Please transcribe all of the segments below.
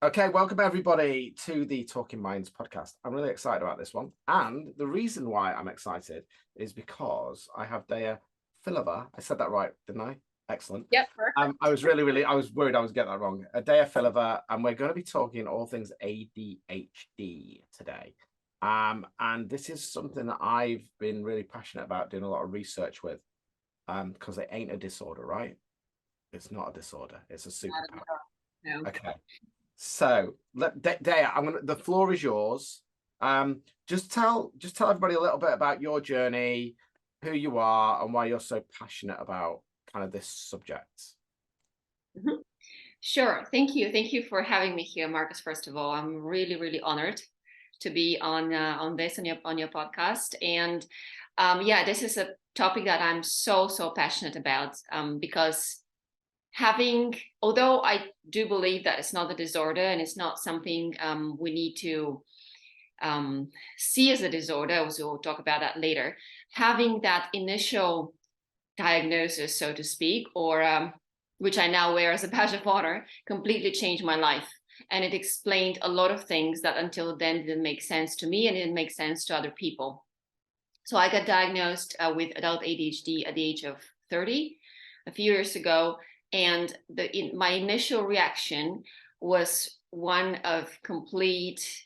Okay, welcome everybody to the Talking Minds podcast. I'm really excited about this one. And the reason why I'm excited is because I have Dea Filova. I said that right, didn't I? Excellent. Yep, I perfect. was I was worried I was getting that wrong. Dea Filova, and we're going to be talking all things ADHD today. And this is something that I've been really passionate about doing a lot of research with, because it ain't a disorder, right? It's not a disorder, it's a superpower. No. Okay. So, Dea, the floor is yours. Just tell everybody a little bit about your journey, who you are, and why you're so passionate about kind of this subject. Mhm. Sure. Thank you. Thank you for having me here, Marcus. First of all, I'm really, really honored to be on this on your podcast. And yeah, this is a topic that I'm so passionate about because although I do believe that it's not a disorder and it's not something we need to see as a disorder, so we'll talk about that later. Having that initial diagnosis, so to speak, or which I now wear as a badge of honor, completely changed my life. And it explained a lot of things that until then didn't make sense to me and didn't make sense to other people. So I got diagnosed with adult ADHD at the age of 30, a few years ago. And my initial reaction was one of complete,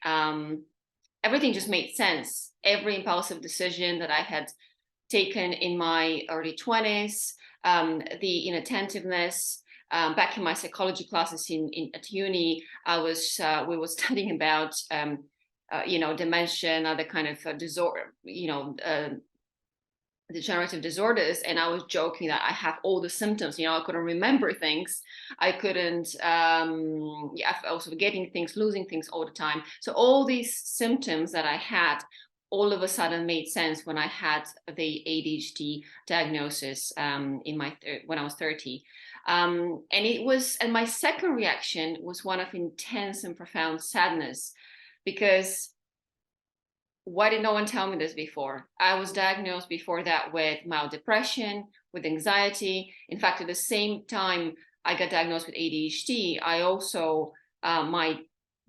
everything just made sense. Every impulsive decision that I had taken in my early 20s, the inattentiveness. Back in my psychology classes at uni, we were studying about dementia and other kind of disorder, degenerative disorders, and I was joking that I have all the symptoms. I couldn't remember things. I couldn't. I was forgetting things, losing things all the time. So all these symptoms that I had all of a sudden made sense when I had the ADHD diagnosis when I was 30. And my second reaction was one of intense and profound sadness, because why did no one tell me this before? I was diagnosed before that with mild depression, with anxiety. In fact, at the same time I got diagnosed with ADHD, I also, my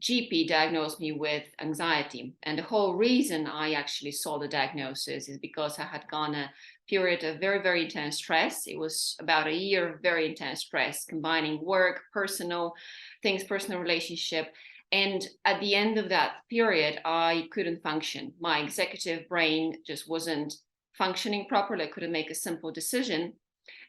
GP diagnosed me with anxiety. And the whole reason I actually saw the diagnosis is because I had gone a period of very, very intense stress. It was about a year of very intense stress, combining work, personal things, personal relationship. And at the end of that period, I couldn't function. My executive brain just wasn't functioning properly. I couldn't make a simple decision.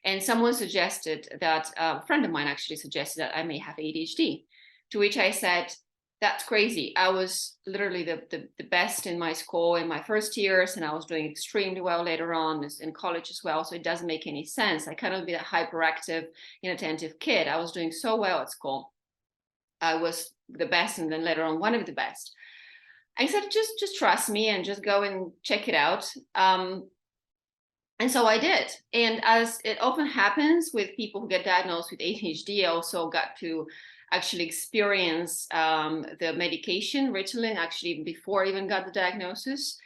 And someone suggested that, a friend of mine actually suggested that I may have ADHD, to which I said, that's crazy. I was literally the best in my school in my first years, and I was doing extremely well later on in college as well. So it doesn't make any sense. I cannot be that hyperactive, inattentive kid. I was doing so well at school. I was the best, and then later on one of the best. I said, just trust me and just go and check it out. And so I did. And as it often happens with people who get diagnosed with ADHD, I also got to actually experience the medication, Ritalin, actually before I even got the diagnosis,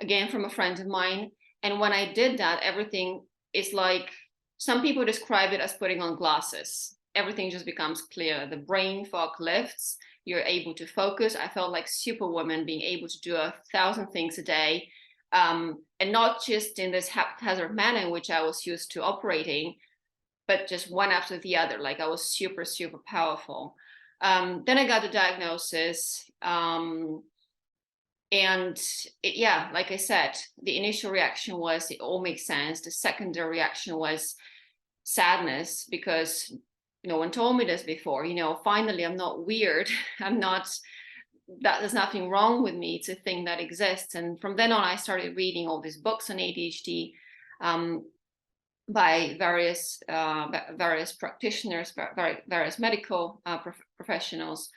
again from a friend of mine. And when I did that, everything is like, some people describe it as putting on glasses. Everything just becomes clear. The brain fog lifts. You're able to focus. I felt like Superwoman, being able to do 1,000 things a day, and not just in this haphazard manner in which I was used to operating, but just one after the other. Like I was super powerful. Then I got the diagnosis. Yeah, like I said, the initial reaction was it all makes sense. The secondary reaction was sadness, because no one told me this before. Finally, I'm not weird. I'm not, that there's nothing wrong with me. It's a thing that exists. And from then on, I started reading all these books on ADHD, by various practitioners, various medical professionals.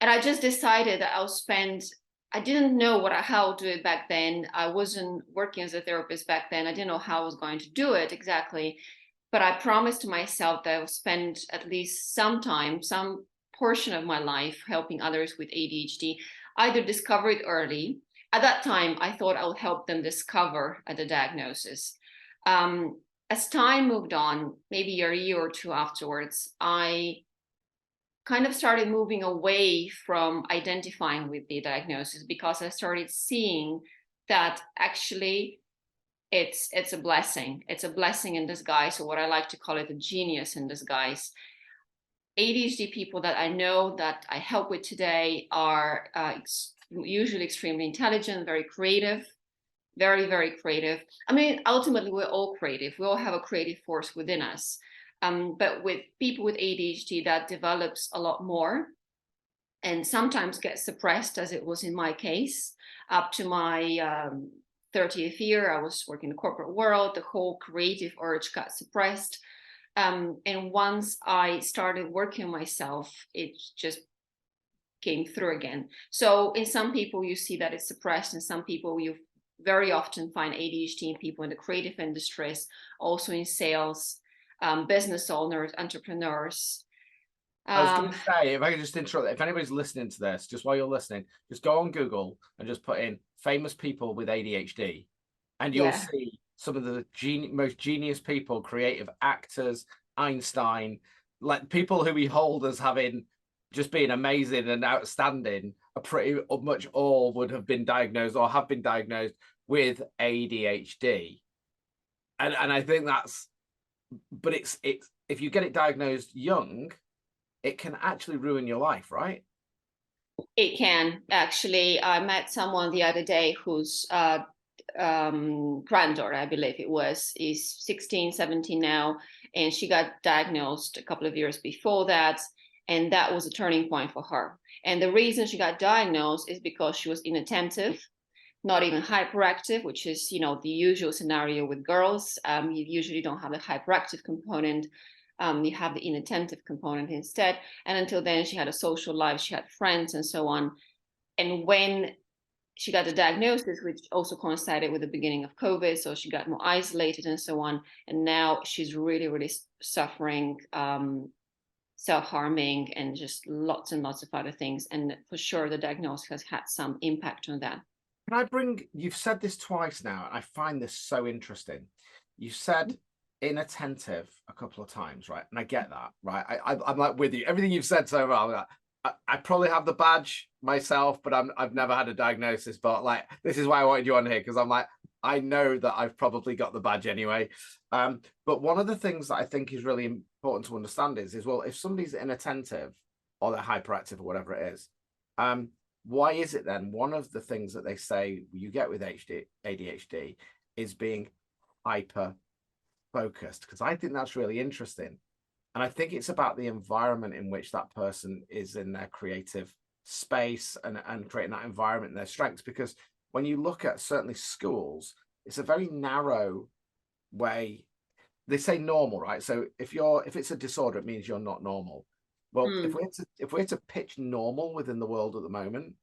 And I just decided that I didn't know how to do it back then. I wasn't working as a therapist back then. I didn't know how I was going to do it exactly. But I promised to myself that I would spend at least some time, some portion of my life helping others with ADHD, either discover it early. At that time, I thought I would help them discover the diagnosis. As time moved on, maybe a year or two afterwards, I kind of started moving away from identifying with the diagnosis, because I started seeing that actually it's a blessing. It's a blessing in disguise, or what I like to call it, a genius in disguise. ADHD people that I know, that I help with today, are usually extremely intelligent, very creative, very, very creative. I mean, ultimately, we're all creative. We all have a creative force within us. But with people with ADHD, that develops a lot more, and sometimes gets suppressed, as it was in my case. Up to my 30th year, I was working in the corporate world. The whole creative urge got suppressed. And once I started working on myself, it just came through again. So in some people, you see that it's suppressed, and some people, you very often find ADHD in people in the creative industries, also in sales, business owners, entrepreneurs. I was going to say, if I could just interrupt, if anybody's listening to this, just while you're listening, just go on Google and just put in famous people with ADHD, and you'll see some of the most genius people, creative actors, Einstein, like people who we hold as having just being amazing and outstanding, are pretty much all would have been diagnosed or have been diagnosed with ADHD. And I think that's, but it's if you get it diagnosed young, it can actually ruin your life, right? It can, actually. I met someone the other day whose granddaughter, I believe it was, is 16, 17 now, and she got diagnosed a couple of years before that, and that was a turning point for her. And the reason she got diagnosed is because she was inattentive, not even hyperactive, which is, you know, the usual scenario with girls. You usually don't have the hyperactive component. You have the inattentive component instead. And until then, she had a social life, she had friends and so on. And when she got the diagnosis, which also coincided with the beginning of COVID, so she got more isolated and so on. And now she's really, really suffering, self-harming, and just lots and lots of other things. And for sure, the diagnosis has had some impact on that. Can I bring, you've said this twice now, and I find this so interesting. You said inattentive a couple of times, right? And I get that, right? I'm like with you. Everything you've said so far, like, I probably have the badge myself, but I've never had a diagnosis. But like, this is why I wanted you on here, because I'm like, I know that I've probably got the badge anyway. But one of the things that I think is really important to understand is well, if somebody's inattentive or they're hyperactive or whatever it is, why is it then one of the things that they say you get with ADHD is being hyper focused? Because I think that's really interesting. And I think it's about the environment in which that person is in their creative space, and creating that environment and their strengths. Because when you look at certainly schools, it's a very narrow way. They say normal, right? So if it's a disorder, it means you're not normal. Well, if we're to pitch normal within the world at the moment,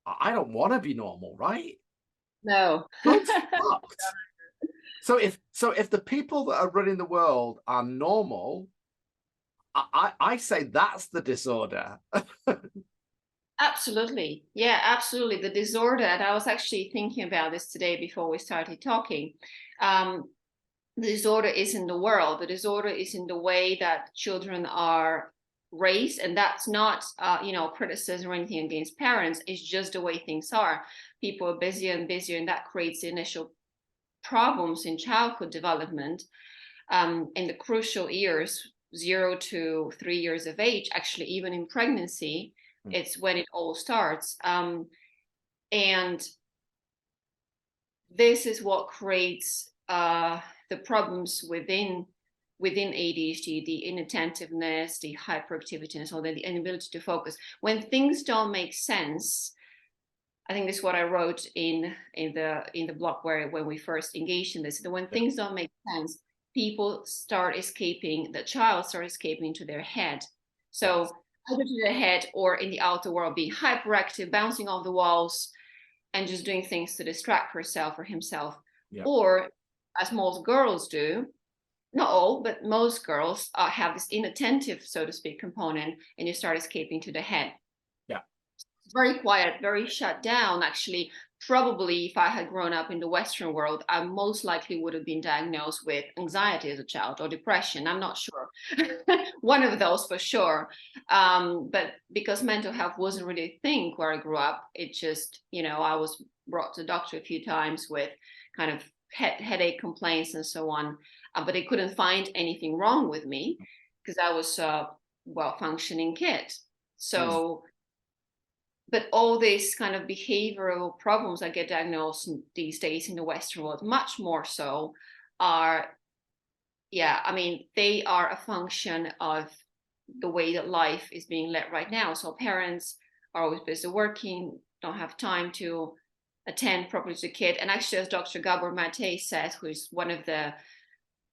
I don't want to be normal, right? No. So if the people that are running the world are normal, I say that's the disorder. Absolutely. Yeah, absolutely. The disorder, and I was actually thinking about this today before we started talking. The disorder is in the world. The disorder is in the way that children are raised, and that's not criticism or anything against parents. It's just the way things are. People are busier and busier, and that creates the initial problems in childhood development. In the crucial years, 0 to 3 years of age, actually even in pregnancy, it's when it all starts. And this is what creates the problems within ADHD, the inattentiveness, the hyperactivity, and so the inability to focus. When things don't make sense, I think this is what I wrote in the blog when we first engaged in this. When things don't make sense, people start escaping, the child starts escaping to their head. So either to their head or in the outer world, being hyperactive, bouncing off the walls, and just doing things to distract herself or himself. Or, as most girls do, not all, but most girls have this inattentive, so to speak, component, and you start escaping to the head. Very quiet, very shut down. Actually, probably if I had grown up in the Western world, I most likely would have been diagnosed with anxiety as a child, or depression. I'm not sure. One of those for sure. But because mental health wasn't really a thing where I grew up, it just, I was brought to the doctor a few times with kind of headache complaints and so on. But they couldn't find anything wrong with me because I was a well-functioning kid. So, but all these kind of behavioral problems that get diagnosed these days in the Western world, much more so, are, they are a function of the way that life is being led right now. So parents are always busy working, don't have time to attend properly to the kid. And actually, as Dr. Gabor Mate says, who is one of the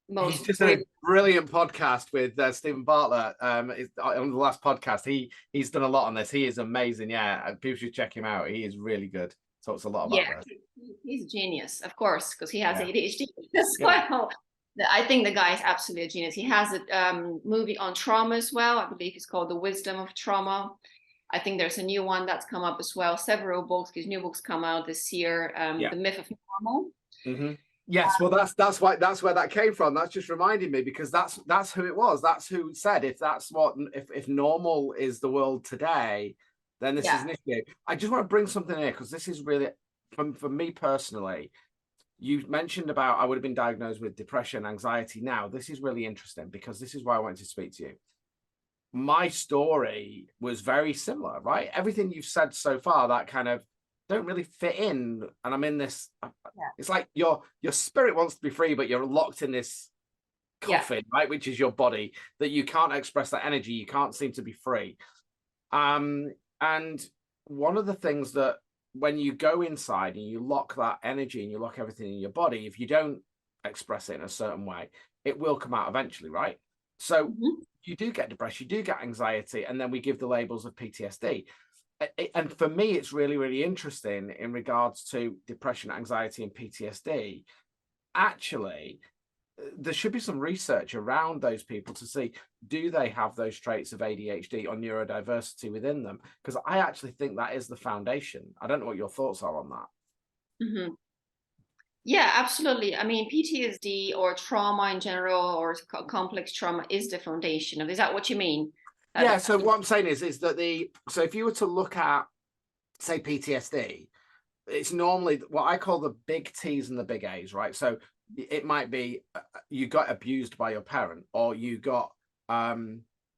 most He's just a brilliant podcast with Stephen Bartlett. On the last podcast, he's done a lot on this. He is amazing. Yeah, people should check him out. He is really good. Talks a lot about this. He's a genius, of course, because he has ADHD as well. I think the guy is absolutely a genius. He has a movie on trauma as well. I believe it's called The Wisdom of Trauma. I think there's a new one that's come up as well. Several books, his new books come out this year. The Myth of Normal. Mm-hmm. Yes, well, that's where that came from. That's just reminding me, because that's who it was. That's who said if normal is the world today, then this is an issue. I just want to bring something here, because this is really, for me personally. You mentioned about I would have been diagnosed with depression, anxiety. Now, this is really interesting, because this is why I wanted to speak to you. My story was very similar, right? Everything you've said so far, that kind of don't really fit in. And I'm in this, it's like your spirit wants to be free, but you're locked in this coffin, right? Which is your body, that you can't express that energy. You can't seem to be free. And one of the things that, when you go inside and you lock that energy and you lock everything in your body, if you don't express it in a certain way, it will come out eventually, right? So you do get depression, you do get anxiety, and then we give the labels of PTSD. And for me, it's really, really interesting in regards to depression, anxiety, and PTSD. Actually, there should be some research around those people to see, do they have those traits of ADHD or neurodiversity within them? Because I actually think that is the foundation. I don't know what your thoughts are on that. Yeah, absolutely. I mean, PTSD or trauma in general, or complex trauma, is the foundation of. Is that what you mean? Yeah. So what I'm saying is that so if you were to look at, say, PTSD, it's normally what I call the big T's and the big A's, right? So it might be you got abused by your parent, or you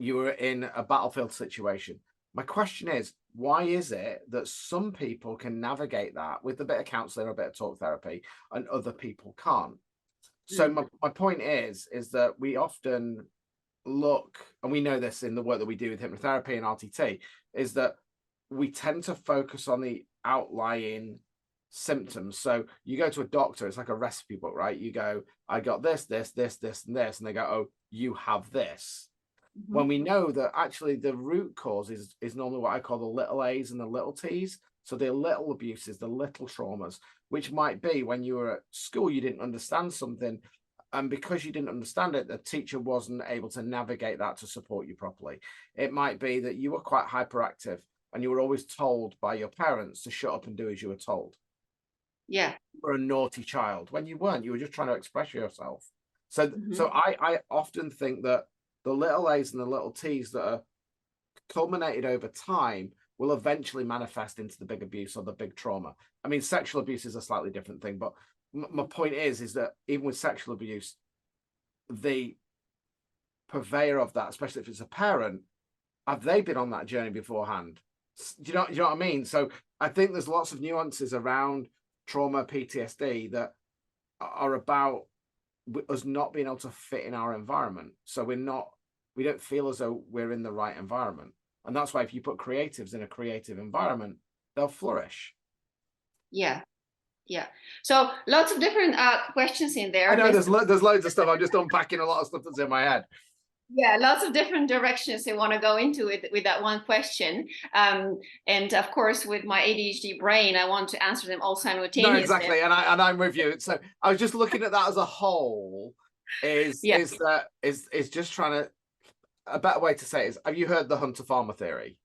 were in a battlefield situation. My question is, why is it that some people can navigate that with a bit of counseling or a bit of talk therapy, and other people can't? So my point is that we often look, and we know this in the work that we do with hypnotherapy and RTT, is that we tend to focus on the outlying symptoms. So you go to a doctor, it's like a recipe book, right? You go, I got this, and this, and they go, oh, you have this. When we know that actually the root cause is normally what I call the little A's and the little T's. So the little abuses, the little traumas, which might be when you were at school, you didn't understand something, and because you didn't understand it, the teacher wasn't able to navigate that to support you properly. It might be that you were quite hyperactive, and you were always told by your parents to shut up and do as you were told. Yeah. You were a naughty child when you weren't. You were just trying to express yourself. So I often think that the little A's and the little T's that are culminated over time will eventually manifest into the big abuse or the big trauma. I mean, sexual abuse is a slightly different thing, but my point is that even with sexual abuse, the purveyor of that, especially if it's a parent, have they been on that journey beforehand? Do you know what I mean? So I think there's lots of nuances around trauma, PTSD, that are about us not being able to fit in our environment. So we don't feel as though we're in the right environment. And that's why if you put creatives in a creative environment, they'll flourish. Yeah. So lots of different questions in there. I know there's loads of stuff. I'm just unpacking a lot of stuff that's in my head. Yeah, lots of different directions I want to go into it with that one question. And of course, with my ADHD brain, I want to answer them all simultaneously. No, exactly. And I'm with you. So I was just looking at that as a whole. Is just trying to, a better way to say it is, have you heard the hunter-farmer theory?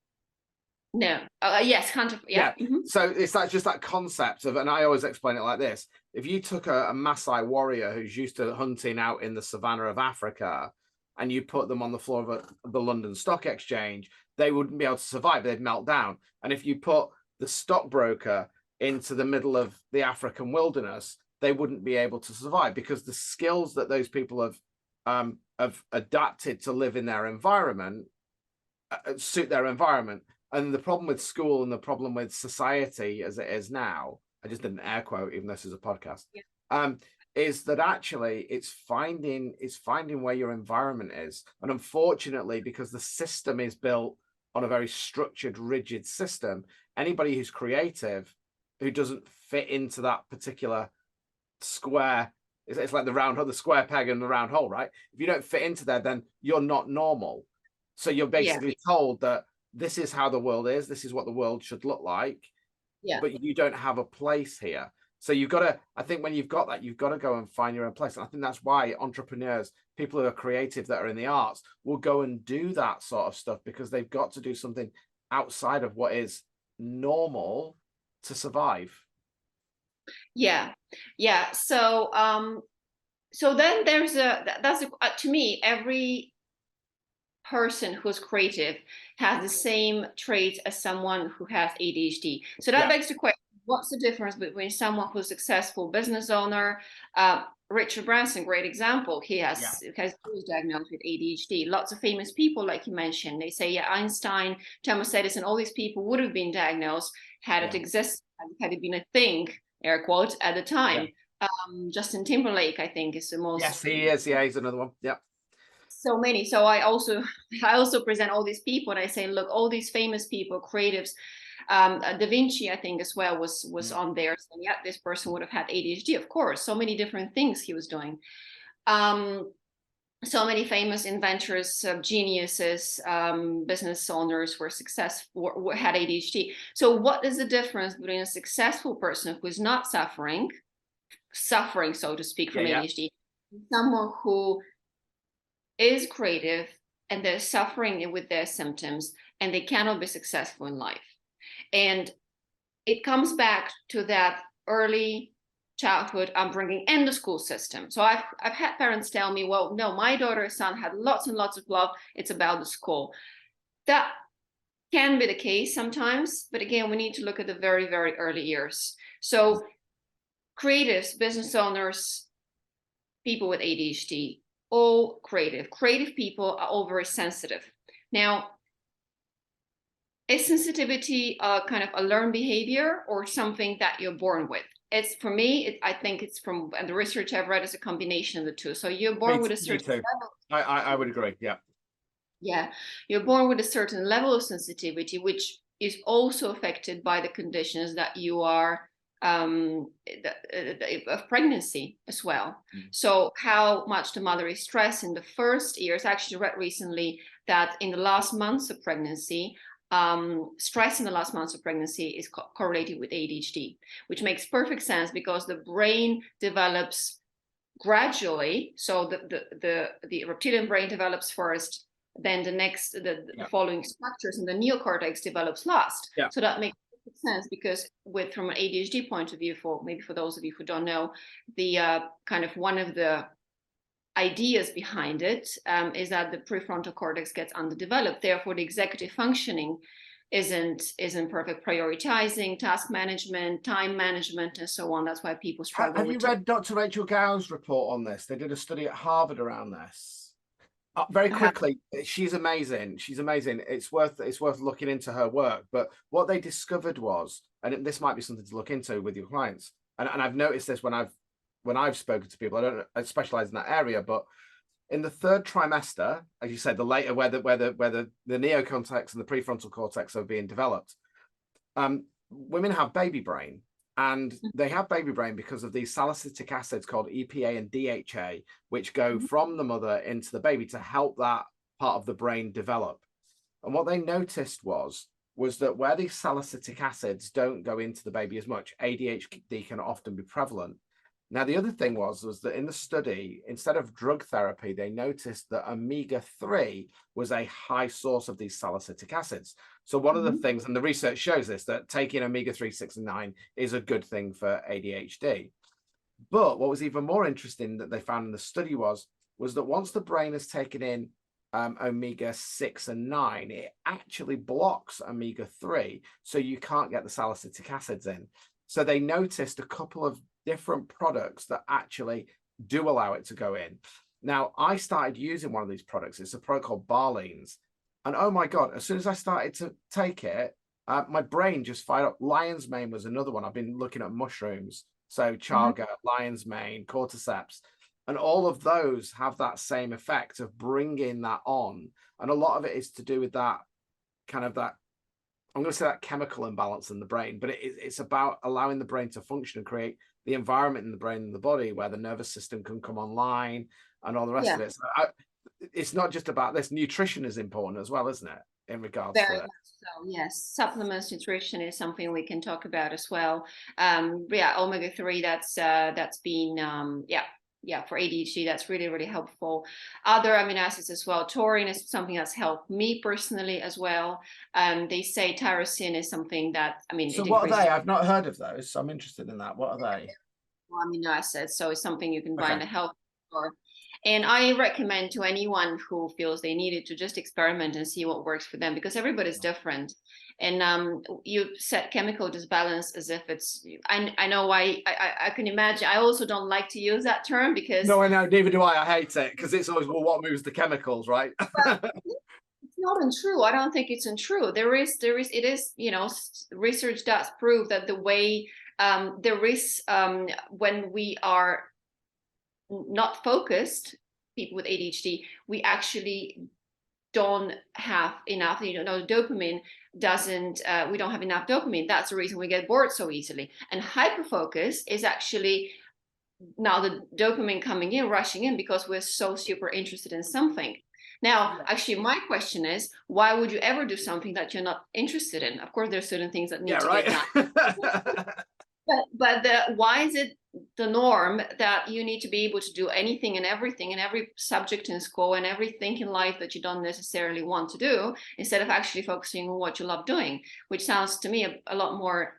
No. Yes, hunter. Yeah. So it's just that concept of, and I always explain it like this: if you took a Maasai warrior who's used to hunting out in the savannah of Africa, and you put them on the floor of the London Stock Exchange, they wouldn't be able to survive. They'd melt down. And if you put the stockbroker into the middle of the African wilderness, they wouldn't be able to survive, because the skills that those people have adapted to live in their environment suit their environment. And the problem with school and the problem with society as it is now, I just did an air quote, even though this is a podcast, is that actually it's finding where your environment is. And unfortunately, because the system is built on a very structured, rigid system, anybody who's creative, who doesn't fit into that particular square, it's like the square peg and the round hole, right? If you don't fit into there, then you're not normal. So you're basically told that this is how the world is, this is what the world should look like, but you don't have a place here. So you've got to, I think when you've got that, you've got to go and find your own place. And I think that's why entrepreneurs, people who are creative that are in the arts, will go and do that sort of stuff, because they've got to do something outside of what is normal to survive. Yeah. So so then there's to me, every person who's creative has the same traits as someone who has ADHD. So that begs the question, what's the difference between someone who's a successful business owner? Richard Branson, great example. He was diagnosed with ADHD. Lots of famous people, like you mentioned, they say, Einstein, Thomas Edison, all these people would have been diagnosed had it existed, had it been a thing, air quotes, at the time. Justin Timberlake, I think, is the most. Yes, he is. Yeah, he's another one. Yeah. So many. So I also present all these people, and I say, look, all these famous people, creatives. Da Vinci, I think, as well was on there. So this person would have had ADHD, of course. So many different things he was doing. So many famous inventors, geniuses, business owners were successful, had ADHD. So what is the difference between a successful person who is not suffering, so to speak, from ADHD, and someone who is creative and they're suffering with their symptoms and they cannot be successful in life? And it comes back to that early childhood upbringing and the school system. So I've had parents tell me, well, no, my daughter or son had lots and lots of love. It's about the school. That can be the case sometimes, but again, we need to look at the very, very early years. So creatives, business owners, people with ADHD, all creative people are all very sensitive. Now, is sensitivity kind of a learned behavior or something that you're born with? It's, for me, I think it's from, and the research I've read is a combination of the two. So you're born with a certain level. I would agree. Yeah, you're born with a certain level of sensitivity, which is also affected by the conditions that you are of pregnancy as well. So how much the mother is stressed in the first years. I actually read recently that in the last months of pregnancy, stress in the last months of pregnancy is correlated with ADHD, which makes perfect sense because the brain develops gradually. So the reptilian brain develops first, then the following structures, and the neocortex develops last. So that makes perfect sense, because from an ADHD point of view, for those of you who don't know, the kind of one of the ideas behind it is that the prefrontal cortex gets underdeveloped. Therefore, the executive functioning isn't perfect. Prioritizing, task management, time management, and so on. That's why people struggle. Have you read Dr. Rachel Gow's report on this? They did a study at Harvard around this. Very quickly, she's amazing. It's worth looking into her work. But what they discovered was, and this might be something to look into with your clients, and I've noticed this when I've spoken to people. I specialize in that area, but in the third trimester, as you said, the later where the neocortex and the prefrontal cortex are being developed, women have baby brain, and they have baby brain because of these salicylic acids called EPA and DHA, which go from the mother into the baby to help that part of the brain develop. And what they noticed was that where these salicylic acids don't go into the baby as much, ADHD can often be prevalent. Now, the other thing was that in the study, instead of drug therapy, they noticed that omega-3 was a high source of these salicylic acids. So one of the things, and the research shows this, that taking omega-3, 6, and 9 is a good thing for ADHD. But what was even more interesting that they found in the study was that once the brain has taken in omega-6 and 9, it actually blocks omega-3, so you can't get the salicylic acids in. So they noticed a couple of different products that actually do allow it to go in. Now, I started using one of these products. It's a product called Barleans. And oh my God, as soon as I started to take it, my brain just fired up. Lion's mane was another one. I've been looking at mushrooms. So chaga, lion's mane, cordyceps, and all of those have that same effect of bringing that on. And a lot of it is to do with that kind of that, I'm going to say that chemical imbalance in the brain, but it's about allowing the brain to function and create the environment in the brain and the body where the nervous system can come online and all the rest Yeah. of it. So it's not just about this. Nutrition is important as well, isn't it? In regards Very to much so, yes. Supplements, nutrition is something we can talk about as well. Yeah, omega-3, that's been for ADHD, that's really, really helpful. Other amino acids as well. Taurine is something that's helped me personally as well. They say tyrosine is something that, I mean, So it what are increases they? I've not heard of those, so I'm interested in that. What are they? amino acids, so it's something you can buy in Okay. the health store. And I recommend to anyone who feels they need it to just experiment and see what works for them, because everybody's different. And you set chemical disbalance as if it's, I know why, I can imagine. I also don't like to use that term because No, I know, neither do I. I hate it because it's always, well, what moves the chemicals, right? it's not untrue. I don't think it's untrue. It is, research does prove that the way there is when we are not focused, people with ADHD, we actually don't have enough, dopamine doesn't, we don't have enough dopamine. That's the reason we get bored so easily. And hyperfocus is actually now the dopamine coming in, rushing in, because we're so super interested in something. Now, actually, my question is, why would you ever do something that you're not interested in? Of course, there's certain things that need to get done. But why is it the norm that you need to be able to do anything and everything and every subject in school and everything in life that you don't necessarily want to do, instead of actually focusing on what you love doing, which sounds to me a lot more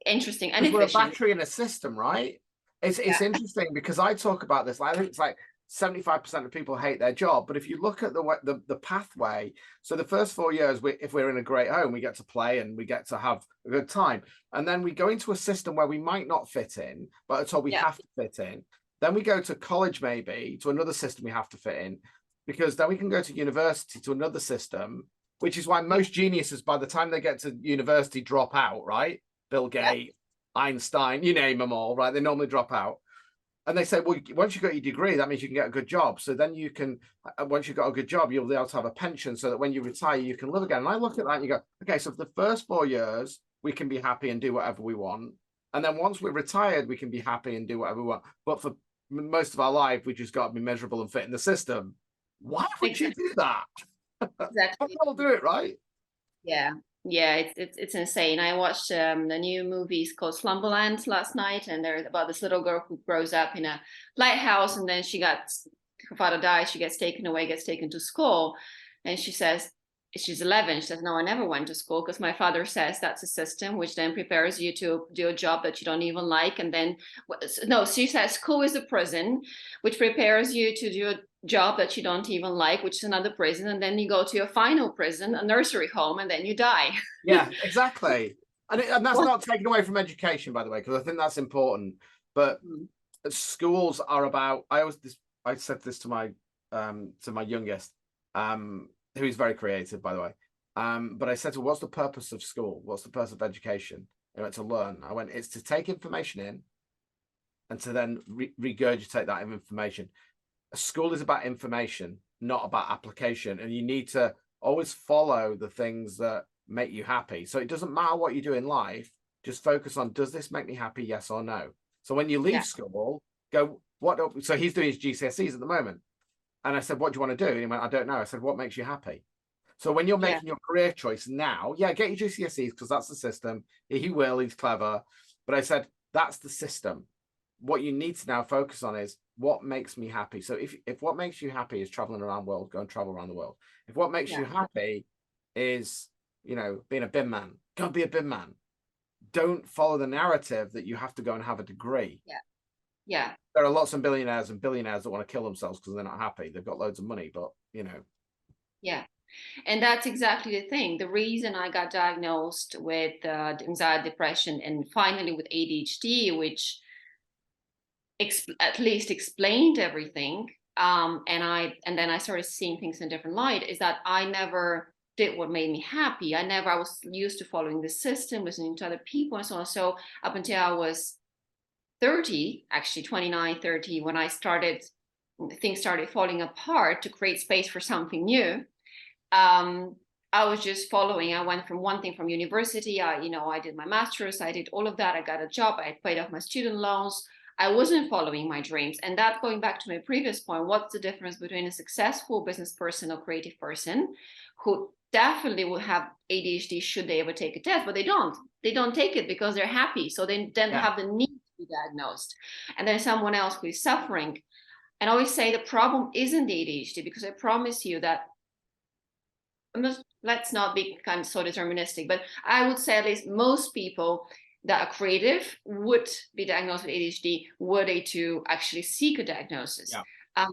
interesting and Because we're a efficient. battery in a system, right? It's interesting because I talk about this. I think it's like 75% of people hate their job, but if you look at the pathway, so the first 4 years, if we're in a great home, we get to play and we get to have a good time, and then we go into a system where we might not fit in, but are told we have to fit in. Then we go to college, maybe to another system we have to fit in, because then we can go to university to another system, which is why most geniuses, by the time they get to university, drop out, right? Bill Gates, Einstein, you name them all, right? They normally drop out. And they say, well, once you've got your degree, that means you can get a good job. So then you can, once you've got a good job, you'll be able to have a pension so that when you retire, you can live again. And I look at that and you go, okay, so for the first 4 years, we can be happy and do whatever we want. And then once we're retired, we can be happy and do whatever we want. But for most of our life, we just got to be measurable and fit in the system. Why would you do that? Exactly. I'll do it, right? Yeah, it's insane. I watched the new movies called Slumberland last night, and they're about this little girl who grows up in a lighthouse, and then her father dies, she gets taken away, gets taken to school, and she says, she's 11, she says, no, I never went to school because my father says that's a system which then prepares you to do a job that you don't even like. And then, no, she says school is a prison which prepares you to do a job that you don't even like, which is another prison, and then you go to your final prison, a nursery home, and then you die. Yeah, exactly. And that's not taken away from education, by the way, because I think that's important. But schools are about, I said this to my youngest, who is very creative, by the way. But I said to her, what's the purpose of school? What's the purpose of education? They went, to learn. I went, it's to take information in and to then regurgitate that information. A school is about information, not about application. And you need to always follow the things that make you happy. So it doesn't matter what you do in life, just focus on, does this make me happy? Yes or no. So when you leave school, go, what? So he's doing his GCSEs at the moment. And I said, what do you want to do? And he went, I don't know. I said, what makes you happy? So when you're making your career choice now, get your GCSEs because that's the system. He's clever. But I said, that's the system. What you need to now focus on is what makes me happy. So if what makes you happy is traveling around the world, go and travel around the world. If what makes you happy is, being a bin man, go and be a bin man. Don't follow the narrative that you have to go and have a degree. Yeah. There are lots of billionaires that want to kill themselves because they're not happy. They've got loads of money, but Yeah. And that's exactly the thing. The reason I got diagnosed with anxiety, depression, and finally with ADHD, which at least explained everything, and then I started seeing things in a different light, is that I never did what made me happy. I was used to following the system, listening to other people and so on. So up until I was 30, actually 29, 30, when things started falling apart to create space for something new. I was just following. I went from one thing from university. I did my master's. I did all of that. I got a job. I paid off my student loans. I wasn't following my dreams. And that, going back to my previous point, what's the difference between a successful business person or creative person who definitely will have ADHD should they ever take a test, but they don't. They don't take it because they're happy. So they don't have the need to be diagnosed. And then someone else who is suffering. And I always say the problem isn't the ADHD, because I promise you that, let's not be kind of so deterministic, but I would say at least most people that are creative would be diagnosed with ADHD were they to actually seek a diagnosis. Yeah.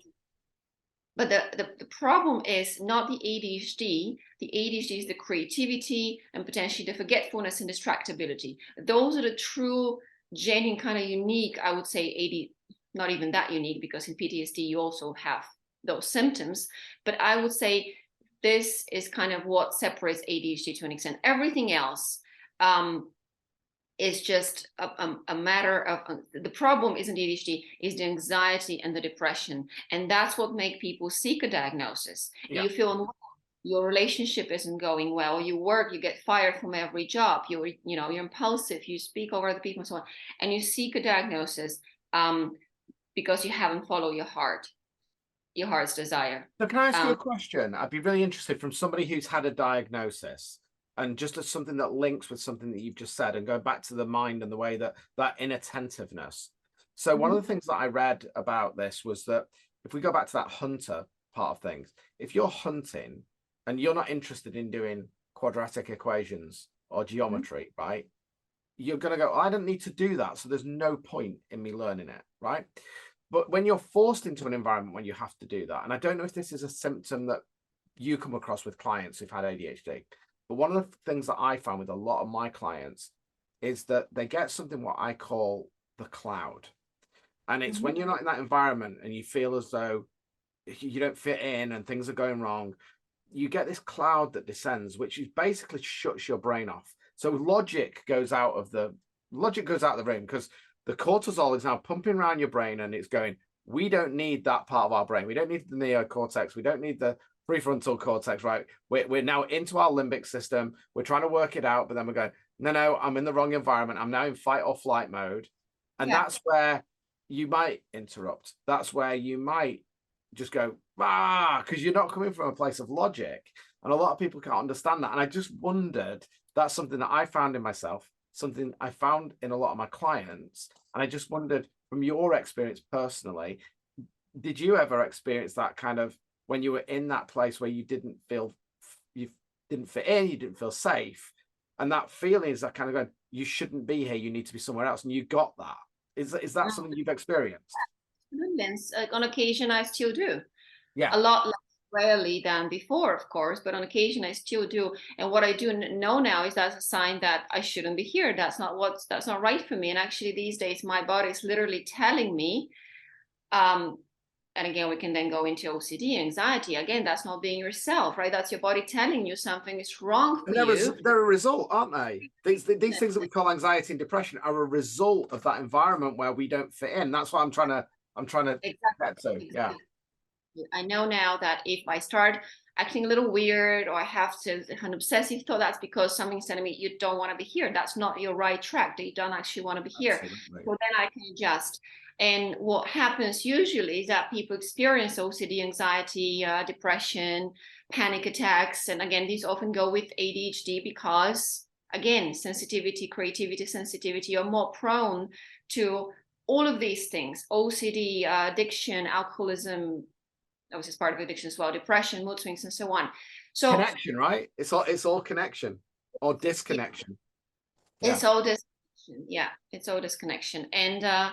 But the problem is not the ADHD. The ADHD is the creativity and potentially the forgetfulness and distractibility. Those are the true, genuine, kind of unique, I would say, not even that unique, because in PTSD you also have those symptoms. But I would say this is kind of what separates ADHD to an extent. Everything else is just a matter of, the problem isn't ADHD, is the anxiety and the depression. And that's what make people seek a diagnosis. Yeah. You feel unwell, your relationship isn't going well, you work, you get fired from every job, you're impulsive, you speak over other people and so on, and you seek a diagnosis because you haven't followed your heart's desire. So can I ask you a question? I'd be really interested from somebody who's had a diagnosis, and just as something that links with something that you've just said, and go back to the mind and the way that inattentiveness. So one of the things that I read about this was that if we go back to that hunter part of things, if you're hunting and you're not interested in doing quadratic equations or geometry, right? You're going to go, I don't need to do that. So there's no point in me learning it, right? But when you're forced into an environment when you have to do that, and I don't know if this is a symptom that you come across with clients who've had ADHD, but one of the things that I found with a lot of my clients is that they get something what I call the cloud. And it's when you're not in that environment and you feel as though you don't fit in and things are going wrong, you get this cloud that descends, which is basically shuts your brain off. So logic goes out of the room, because the cortisol is now pumping around your brain and it's going, we don't need that part of our brain. We don't need the neocortex. We don't need the prefrontal cortex, right? We're now into our limbic system. We're trying to work it out, but then we're going, no, I'm in the wrong environment. I'm now in fight or flight mode. And that's where you might interrupt. That's where you might just go, because you're not coming from a place of logic. And a lot of people can't understand that. And I just wondered, that's something that I found in myself, something I found in a lot of my clients. And I just wondered, from your experience personally, did you ever experience that kind of, when you were in that place where you didn't fit in, you didn't feel safe, and that feeling is that kind of going, you shouldn't be here, you need to be somewhere else, and you got that? Is that something you've experienced? On occasion, I still do. Yeah. A lot less rarely than before, of course, but on occasion I still do. And what I do know now is that's a sign that I shouldn't be here. That's not right for me. And actually these days my body is literally telling me, and again, we can then go into OCD, anxiety. Again, that's not being yourself, right? That's your body telling you something is wrong for you. They're a result, aren't they? These things that we call anxiety and depression are a result of that environment where we don't fit in. That's what I'm trying to get to. Yeah. I know now that if I start acting a little weird or I have an obsessive thought, that's because something's telling me you don't want to be here. That's not your right track. That you don't actually want to be here. Absolutely. So then I can adjust. And what happens usually is that people experience OCD, anxiety, depression, panic attacks. And again, these often go with ADHD because, again, sensitivity, creativity, sensitivity, you're more prone to all of these things: OCD, addiction, alcoholism, obviously it's part of addiction as well, depression, mood swings, and so on. So connection, right? It's all connection or disconnection. It's all disconnection. Yeah, it's all disconnection. And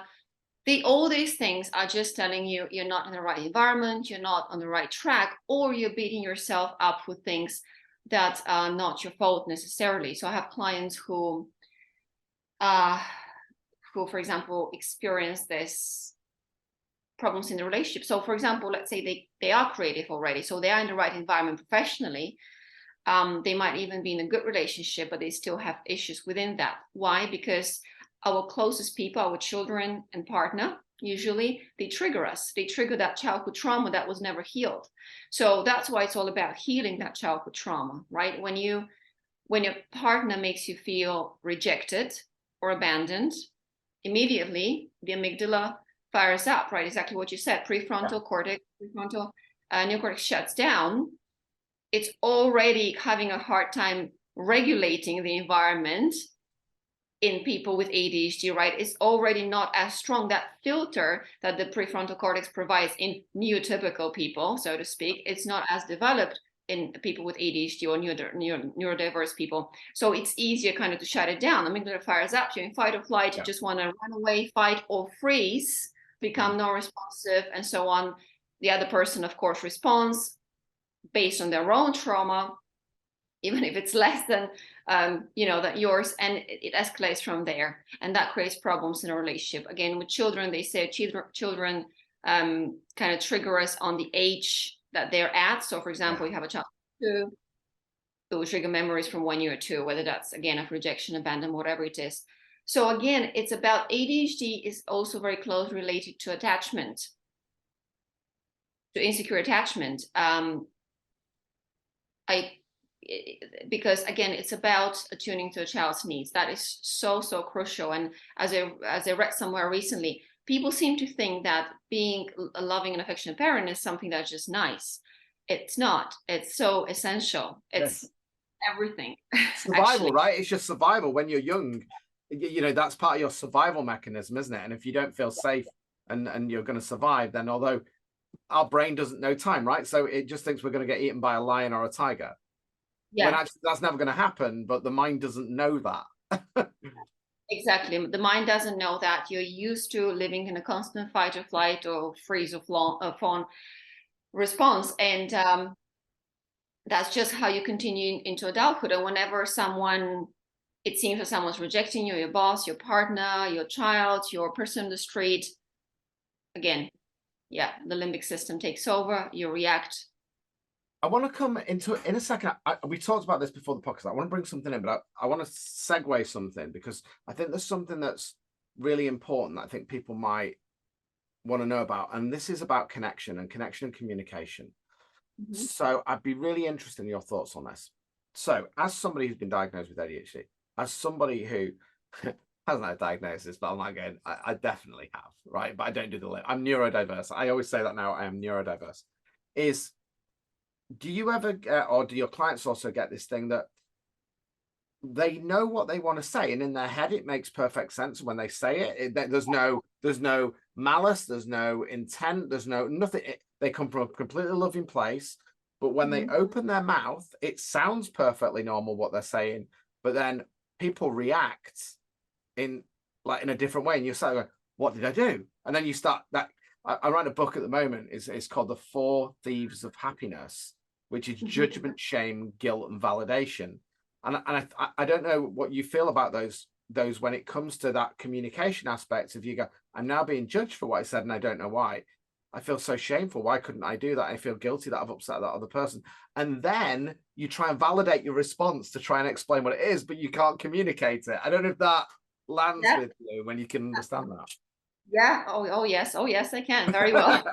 all these things are just telling you you're not in the right environment, you're not on the right track, or you're beating yourself up with things that are not your fault necessarily. So I have clients who, for example, experience this problems in the relationship. So for example, let's say they are creative already, so they are in the right environment professionally. They might even be in a good relationship, but they still have issues within that. Why? Because our closest people, our children and partner, usually they trigger us. They trigger that childhood trauma that was never healed. So that's why it's all about healing that childhood trauma, right? When your partner makes you feel rejected or abandoned, immediately the amygdala fires up, right? Exactly what you said. Prefrontal cortex, prefrontal neocortex shuts down. It's already having a hard time regulating the environment in people with ADHD, right? It's already not as strong. That filter that the prefrontal cortex provides in neurotypical people, so to speak, it's not as developed in people with ADHD or neurodiverse people. So it's easier kind of to shut it down. Amygdala fires up, you're in fight or flight, you just want to run away, fight, or freeze, become non-responsive, and so on. The other person, of course, responds based on their own trauma, even if it's less than that yours, and it escalates from there, and that creates problems in a relationship. Again, with children, they say children kind of trigger us on the age that they're at. So for example, you have a child 2, it will trigger memories from 1 year or 2, whether that's again of rejection, abandonment, whatever it is. So again, it's about ADHD is also very closely related to attachment, to insecure attachment. Because again, it's about attuning to a child's needs. That is so crucial. And as I read somewhere recently, people seem to think that being a loving and affectionate parent is something that's just nice. It's not. It's so essential. It's everything. Survival, right? It's just survival. When you're young, that's part of your survival mechanism, isn't it? And if you don't feel safe and you're going to survive, then although our brain doesn't know time, right? So it just thinks we're going to get eaten by a lion or a tiger. Yeah. When actually that's never going to happen, but the mind doesn't know that. Exactly. The mind doesn't know that. You're used to living in a constant fight or flight or freeze or fawn response. And that's just how you continue into adulthood. And whenever it seems that someone's rejecting you, your boss, your partner, your child, your person in the street, again, the limbic system takes over, you react. I want to come into it in a second. We talked about this before the podcast. I want to bring something in, but I want to segue something, because I think there's something that's really important that I think people might want to know about. And this is about connection and communication. Mm-hmm. So I'd be really interested in your thoughts on this. So as somebody who's been diagnosed with ADHD, as somebody who hasn't had a diagnosis, but I'm not going, I definitely have, right? But I don't do the I'm neurodiverse. I always say that now, I am neurodiverse. Do you ever get, or do your clients also get this thing that they know what they want to say, and in their head it makes perfect sense when they say it? There's no malice, there's no intent, there's nothing. They come from a completely loving place, but when they open their mouth, it sounds perfectly normal what they're saying, but then people react in a different way, and you're saying, what did I do? And then you start that. I write a book at the moment. It's called The 4 Thieves of Happiness, which is judgment, shame, guilt, and validation. And I don't know what you feel about those when it comes to that communication aspect. If you go, I'm now being judged for what I said, and I don't know why. I feel so shameful. Why couldn't I do that? I feel guilty that I've upset that other person. And then you try and validate your response to try and explain what it is, but you can't communicate it. I don't know if that lands with you when you can understand that. Yeah. Oh yes, I can very well.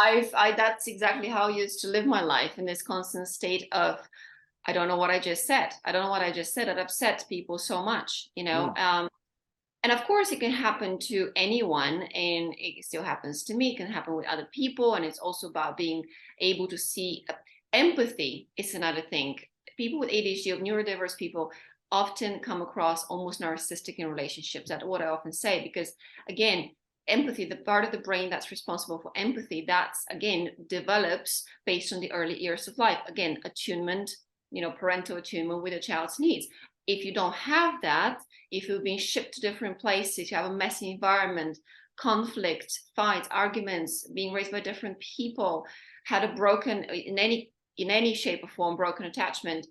That's exactly how I used to live my life, in this constant state of, I don't know what I just said. It upsets people so much, and of course it can happen to anyone, and it still happens to me. It can happen with other people. And it's also about being able to see empathy is another thing. People with ADHD, or neurodiverse people, often come across almost narcissistic in relationships. That's what I often say, because again, empathy, the part of the brain that's responsible for empathy, that's again develops based on the early years of life. Again, attunement, parental attunement with a child's needs. If you don't have that, if you've been shipped to different places, you have a messy environment, conflict, fights, arguments, being raised by different people, had a broken, in any shape or form, broken attachment,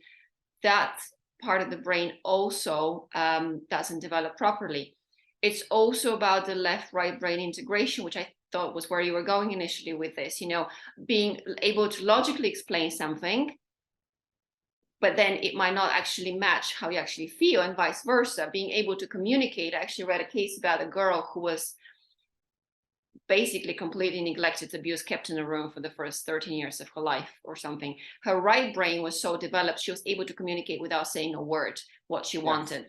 that part of the brain also doesn't develop properly. It's also about the left-right brain integration, which I thought was where you were going initially with this, being able to logically explain something, but then it might not actually match how you actually feel, and vice versa. Being able to communicate. I actually read a case about a girl who was basically completely neglected, abused, kept in a room for the first 13 years of her life or something. Her right brain was so developed, she was able to communicate without saying a word what she wanted,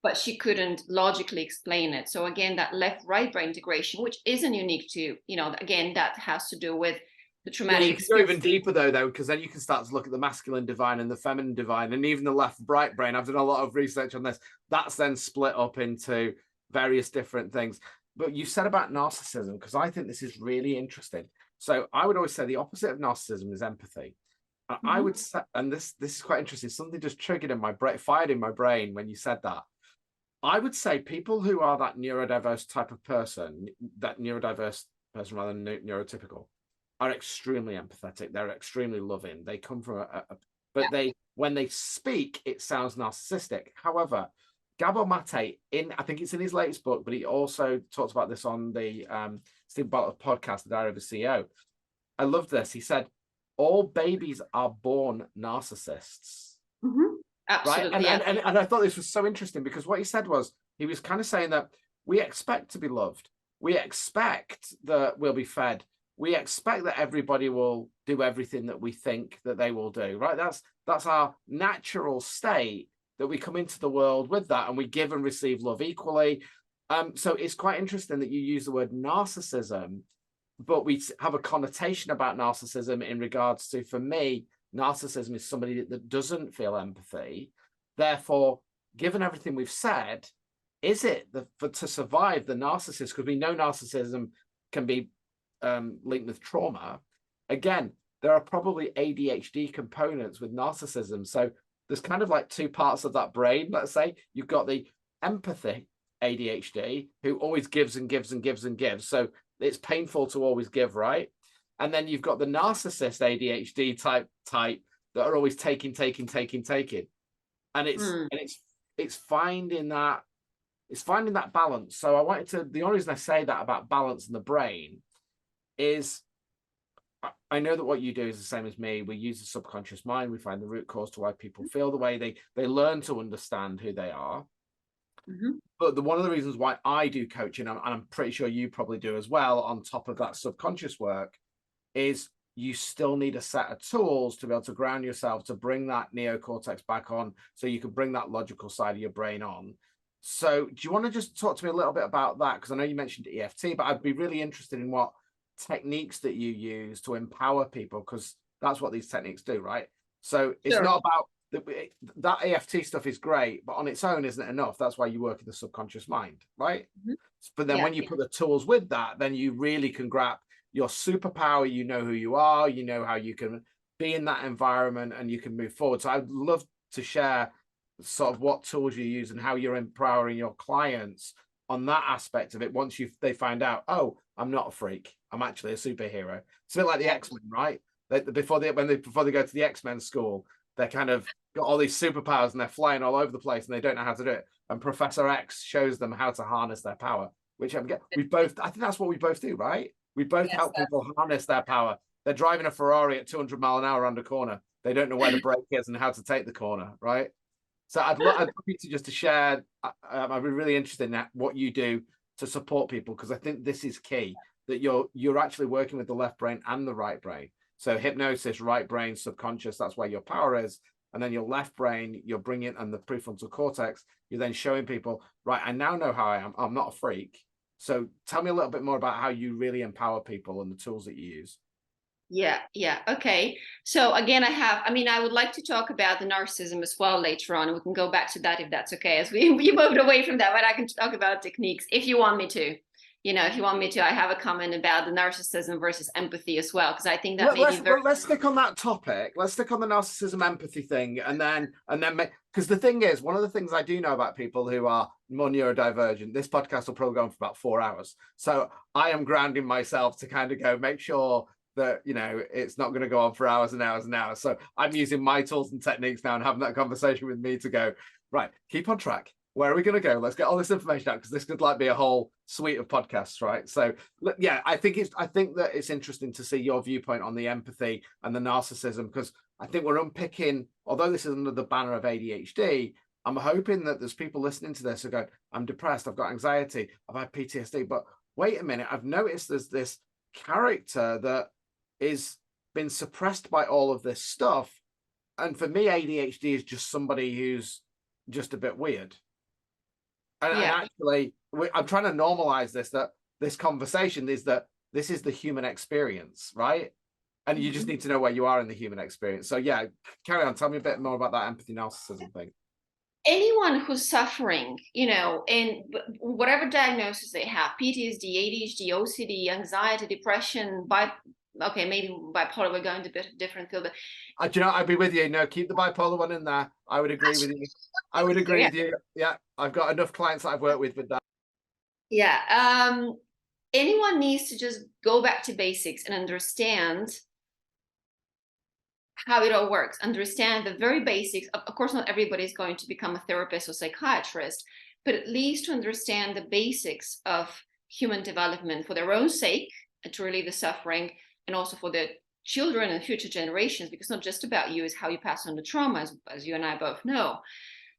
but she couldn't logically explain it. So again, that left-right brain integration, which isn't unique to, again, that has to do with the traumatic you can go even deeper though, because then you can start to look at the masculine divine and the feminine divine, and even the left-right brain. I've done a lot of research on this. That's then split up into various different things. But you said about narcissism, because I think this is really interesting. So I would always say the opposite of narcissism is empathy. I would say, and this is quite interesting, something just triggered in my brain, fired in my brain when you said that. I would say people who are that neurodiverse type of person, that neurodiverse person rather than neurotypical, are extremely empathetic. They're extremely loving. They come from but when they speak, it sounds narcissistic. However, Gabor Mate, I think it's in his latest book, but he also talks about this on the Steve Bartlett podcast, The Diary of a CEO. I love this. He said, all babies are born narcissists. Absolutely. Right. And I thought this was so interesting, because what he said was, he was kind of saying that we expect to be loved. We expect that we'll be fed. We expect that everybody will do everything that we think that they will do. Right. That's our natural state, that we come into the world with that, and we give and receive love equally. So it's quite interesting that you use the word narcissism, but we have a connotation about narcissism in regards to, for me, narcissism is somebody that doesn't feel empathy. Therefore, given everything we've said, is it to survive the narcissist, because we know narcissism can be linked with trauma. Again, there are probably ADHD components with narcissism. So there's kind of like two parts of that brain. Let's say you've got the empathy ADHD, who always gives and gives and gives and gives. So it's painful to always give, right? And then you've got the narcissist ADHD type that are always taking. And it's finding that balance. So I wanted to, the only reason I say that about balance in the brain is, I know that what you do is the same as me. We use the subconscious mind. We find the root cause to why people feel the way they learn to understand who they are. But one of the reasons why I do coaching, and I'm pretty sure you probably do as well, on top of that subconscious work, is you still need a set of tools to be able to ground yourself, to bring that neocortex back on, so you can bring that logical side of your brain on. So do you want to just talk to me a little bit about that? Because I know you mentioned EFT, but I'd be really interested in what techniques that you use to empower people, because that's what these techniques do, right? So it's not about that EFT stuff is great, but on its own isn't enough. That's why you work in the subconscious mind, right? But then when you put the tools with that, then you really can grab your superpower. You know who you are, you know how you can be in that environment, and you can move forward. So I'd love to share sort of what tools you use and how you're empowering your clients on that aspect of it. Once they find out, oh, I'm not a freak, I'm actually a superhero. It's a bit like the X-Men, right? Before they go to the X-Men school, they kind of got all these superpowers and they're flying all over the place and they don't know how to do it. And Professor X shows them how to harness their power, which I think that's what we both do, right? We both help people harness their power. They're driving a Ferrari at 200 miles an hour around a corner. They don't know where the brake is and how to take the corner, right? So I'd love you to share. I'd be really interested in what you do to support people, because I think this is key, that you're actually working with the left brain and the right brain. So hypnosis, right brain, subconscious, that's where your power is. And then your left brain, you're bringing, and the prefrontal cortex, you're then showing people, right, I now know how I am. I'm not a freak. So tell me a little bit more about how you really empower people and the tools that you use. Yeah. Okay. So again, I would like to talk about the narcissism as well later on. We can go back to that if that's okay, as we moved away from that, but I can talk about techniques if you want me to. if you want me to, I have a comment about the narcissism versus empathy as well, because I think that may be very. Let's stick on that topic. Let's stick on the narcissism empathy thing, and then because the thing is, one of the things I do know about people who are more neurodivergent, this podcast will probably go on for about 4 hours. So I am grounding myself to kind of go make sure that it's not going to go on for hours and hours and hours. So I'm using my tools and techniques now and having that conversation with me to go, right, keep on track. Where are we going to go? Let's get all this information out, because this could be a whole suite of podcasts, right? So yeah, I think that it's interesting to see your viewpoint on the empathy and the narcissism, because I think we're unpicking, although this is under the banner of ADHD, I'm hoping that there's people listening to this who go, I'm depressed, I've got anxiety, I've had PTSD, but wait a minute, I've noticed there's this character that is been suppressed by all of this stuff. And for me, ADHD is just somebody who's just a bit weird. And actually, I'm trying to normalize that this conversation is that this is the human experience, right? And you just need to know where you are in the human experience. So yeah, carry on. Tell me a bit more about that empathy narcissism thing. Anyone who's suffering, in whatever diagnosis they have, PTSD, ADHD, OCD, anxiety, depression, maybe bipolar, we're going to a different field. But I'd be with you. No, keep the bipolar one in there. I would agree with you. I would agree with you. Yeah, I've got enough clients that I've worked with that. Yeah. Anyone needs to just go back to basics and understand how it all works. Understand the very basics. Of course, not everybody is going to become a therapist or psychiatrist, but at least to understand the basics of human development for their own sake, and to relieve the suffering, and also for the children and future generations, because it's not just about you, it's how you pass on the trauma, as you and I both know.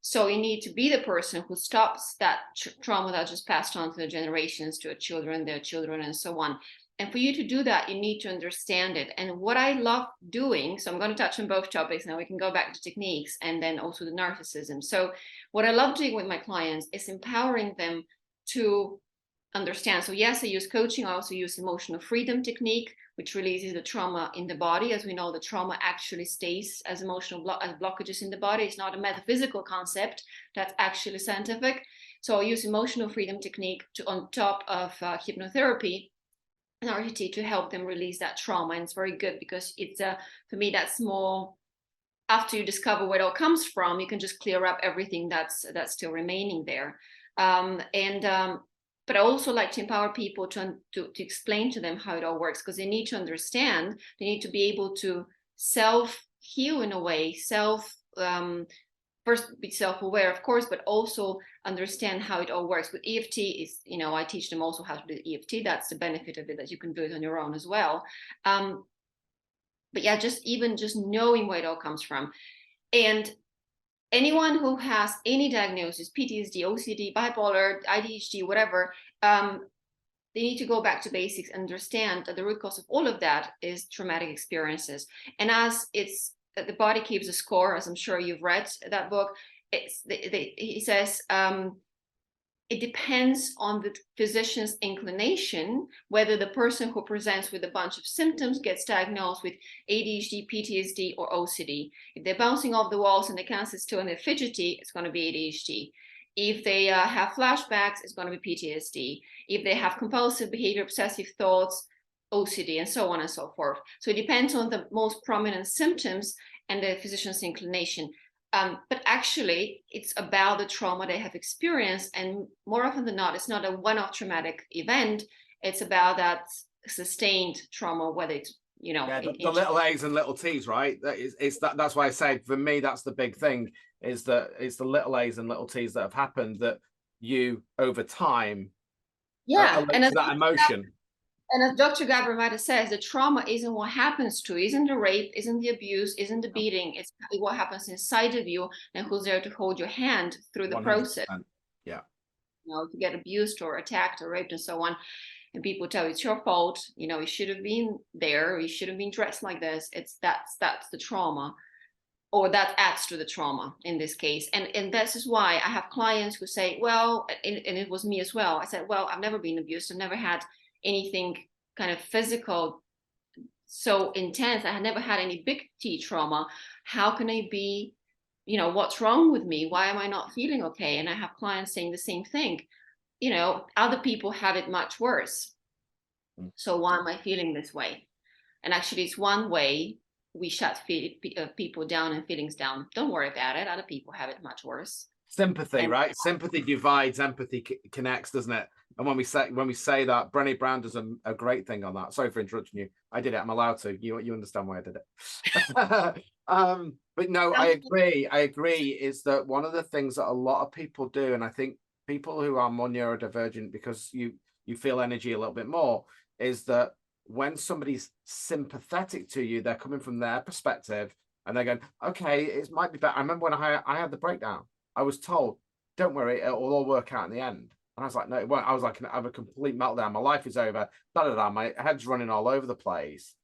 So you need to be the person who stops that trauma that just passed on to the generations, to their children, and so on. And for you to do that, you need to understand it. And what I love doing, so I'm going to touch on both topics, now we can go back to techniques and then also the narcissism. So what I love doing with my clients is empowering them to understand. So yes, I use coaching. I also use emotional freedom technique, which releases the trauma in the body. As we know, the trauma actually stays as emotional as blockages in the body. It's not a metaphysical concept, that's actually scientific. So I use emotional freedom technique on top of hypnotherapy in order to help them release that trauma. And it's very good because it's for me, that's more, after you discover where it all comes from, you can just clear up everything that's still remaining there. But I also like to empower people to explain to them how it all works, because they need to understand, they need to be able to self-heal in a way, first be self-aware, of course, but also understand how it all works. With EFT is, I teach them also how to do EFT. That's the benefit of it, that you can do it on your own as well. But yeah, just knowing where it all comes from. And anyone who has any diagnosis, PTSD, OCD, bipolar, ADHD, whatever, they need to go back to basics, understand that the root cause of all of that is traumatic experiences. And as the body keeps a score, as I'm sure you've read that book, he says, it depends on the physician's inclination whether the person who presents with a bunch of symptoms gets diagnosed with ADHD, PTSD, or OCD. If they're bouncing off the walls and they can't sit still and they're fidgety, it's going to be ADHD. If they have flashbacks, it's going to be PTSD. If they have compulsive behavior, obsessive thoughts, OCD, and so on and so forth. So it depends on the most prominent symptoms and the physician's inclination. But actually, it's about the trauma they have experienced. And more often than not, it's not a one-off traumatic event. It's about that sustained trauma, whether it's, the little A's and little T's, right? That's why I say, for me, that's the big thing, is that it's the little A's and little T's that have happened that you, over time, and that emotion. And as Dr. Gabriel says, the trauma isn't what happens to you, isn't the rape, isn't the abuse, isn't the beating. It's what happens inside of you, and who's there to hold your hand through the 100%. Process. Yeah. To get abused or attacked or raped and so on. And people tell you it's your fault. You should have been there. You should have been dressed like this. That's the trauma, or that adds to the trauma in this case. And this is why I have clients who say, well, and it was me as well. I said, well, I've never been abused. I've never had anything kind of physical so intense. I had never had any big T trauma. How can I be, what's wrong with me? Why am I not feeling okay? And I have clients saying the same thing. other people have it much worse. Mm. So why am I feeling this way? And actually, it's one way we shut people down and feelings down. Don't worry about it. Other people have it much worse. Sympathy, And right? Sympathy divides, empathy connects, doesn't it? And when we say that, Brené Brown does a great thing on that. Sorry for interrupting you. I did it. I'm allowed to. You understand why I did it. But no, I agree. I agree. Is that one of the things that a lot of people do, and I think people who are more neurodivergent, because you feel energy a little bit more, is that when somebody's sympathetic to you, they're coming from their perspective, and they're going, okay, it might be better. I remember when I had the breakdown. I was told, don't worry, it'll all work out in the end. And I was like, no, it won't. I was like, I have a complete meltdown. My life is over. Da, da, da. My head's running all over the place.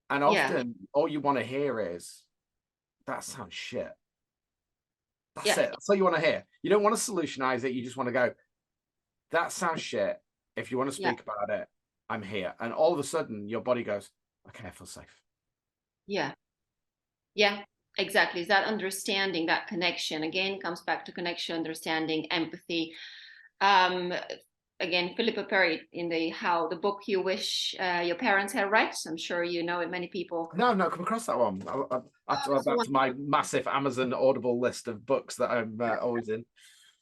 And yeah, often all you want to hear is, that sounds shit. That's yeah, it. That's all you want to hear. You don't want to solutionize it. You just want to go, that sounds shit. If you want to yeah, speak about it, I'm here. And all of a sudden your body goes, okay, I feel safe. yeah, yeah, exactly. Is that understanding, that connection again comes back to connection, understanding, empathy. Um, Again, Philippa Perry in the book You Wish Your Parents Had Read. I'm sure you know it. Many people. No, I've not come across that one. I have to add It's a that to my massive Amazon Audible list of books that I'm always in.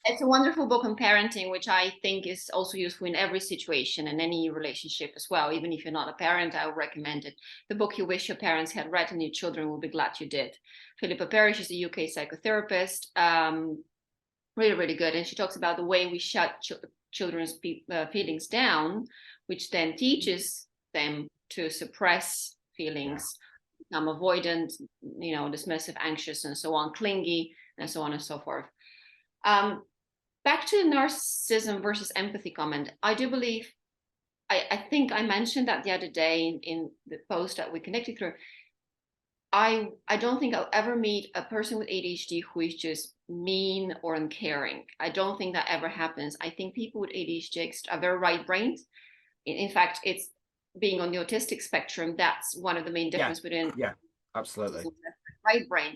It's a wonderful book on parenting, which I think is also useful in every situation and any relationship as well. Even if you're not a parent, I would recommend it. The book You Wish Your Parents Had Read and Your Children Will Be Glad You Did. Philippa Parrish is a UK psychotherapist, really, really good. And she talks about the way we shut children's feelings down, which then teaches them to suppress feelings, become avoidant, dismissive, anxious, and so on, clingy, and so on and so forth. Back to the narcissism versus empathy comment. I do believe, I think I mentioned that the other day in the post that we connected through. I don't think I'll ever meet a person with ADHD who is just mean or uncaring. I don't think that ever happens. I think people with ADHD are very right-brained. In fact, it's being on the autistic spectrum. That's one of the main differences between absolutely right brain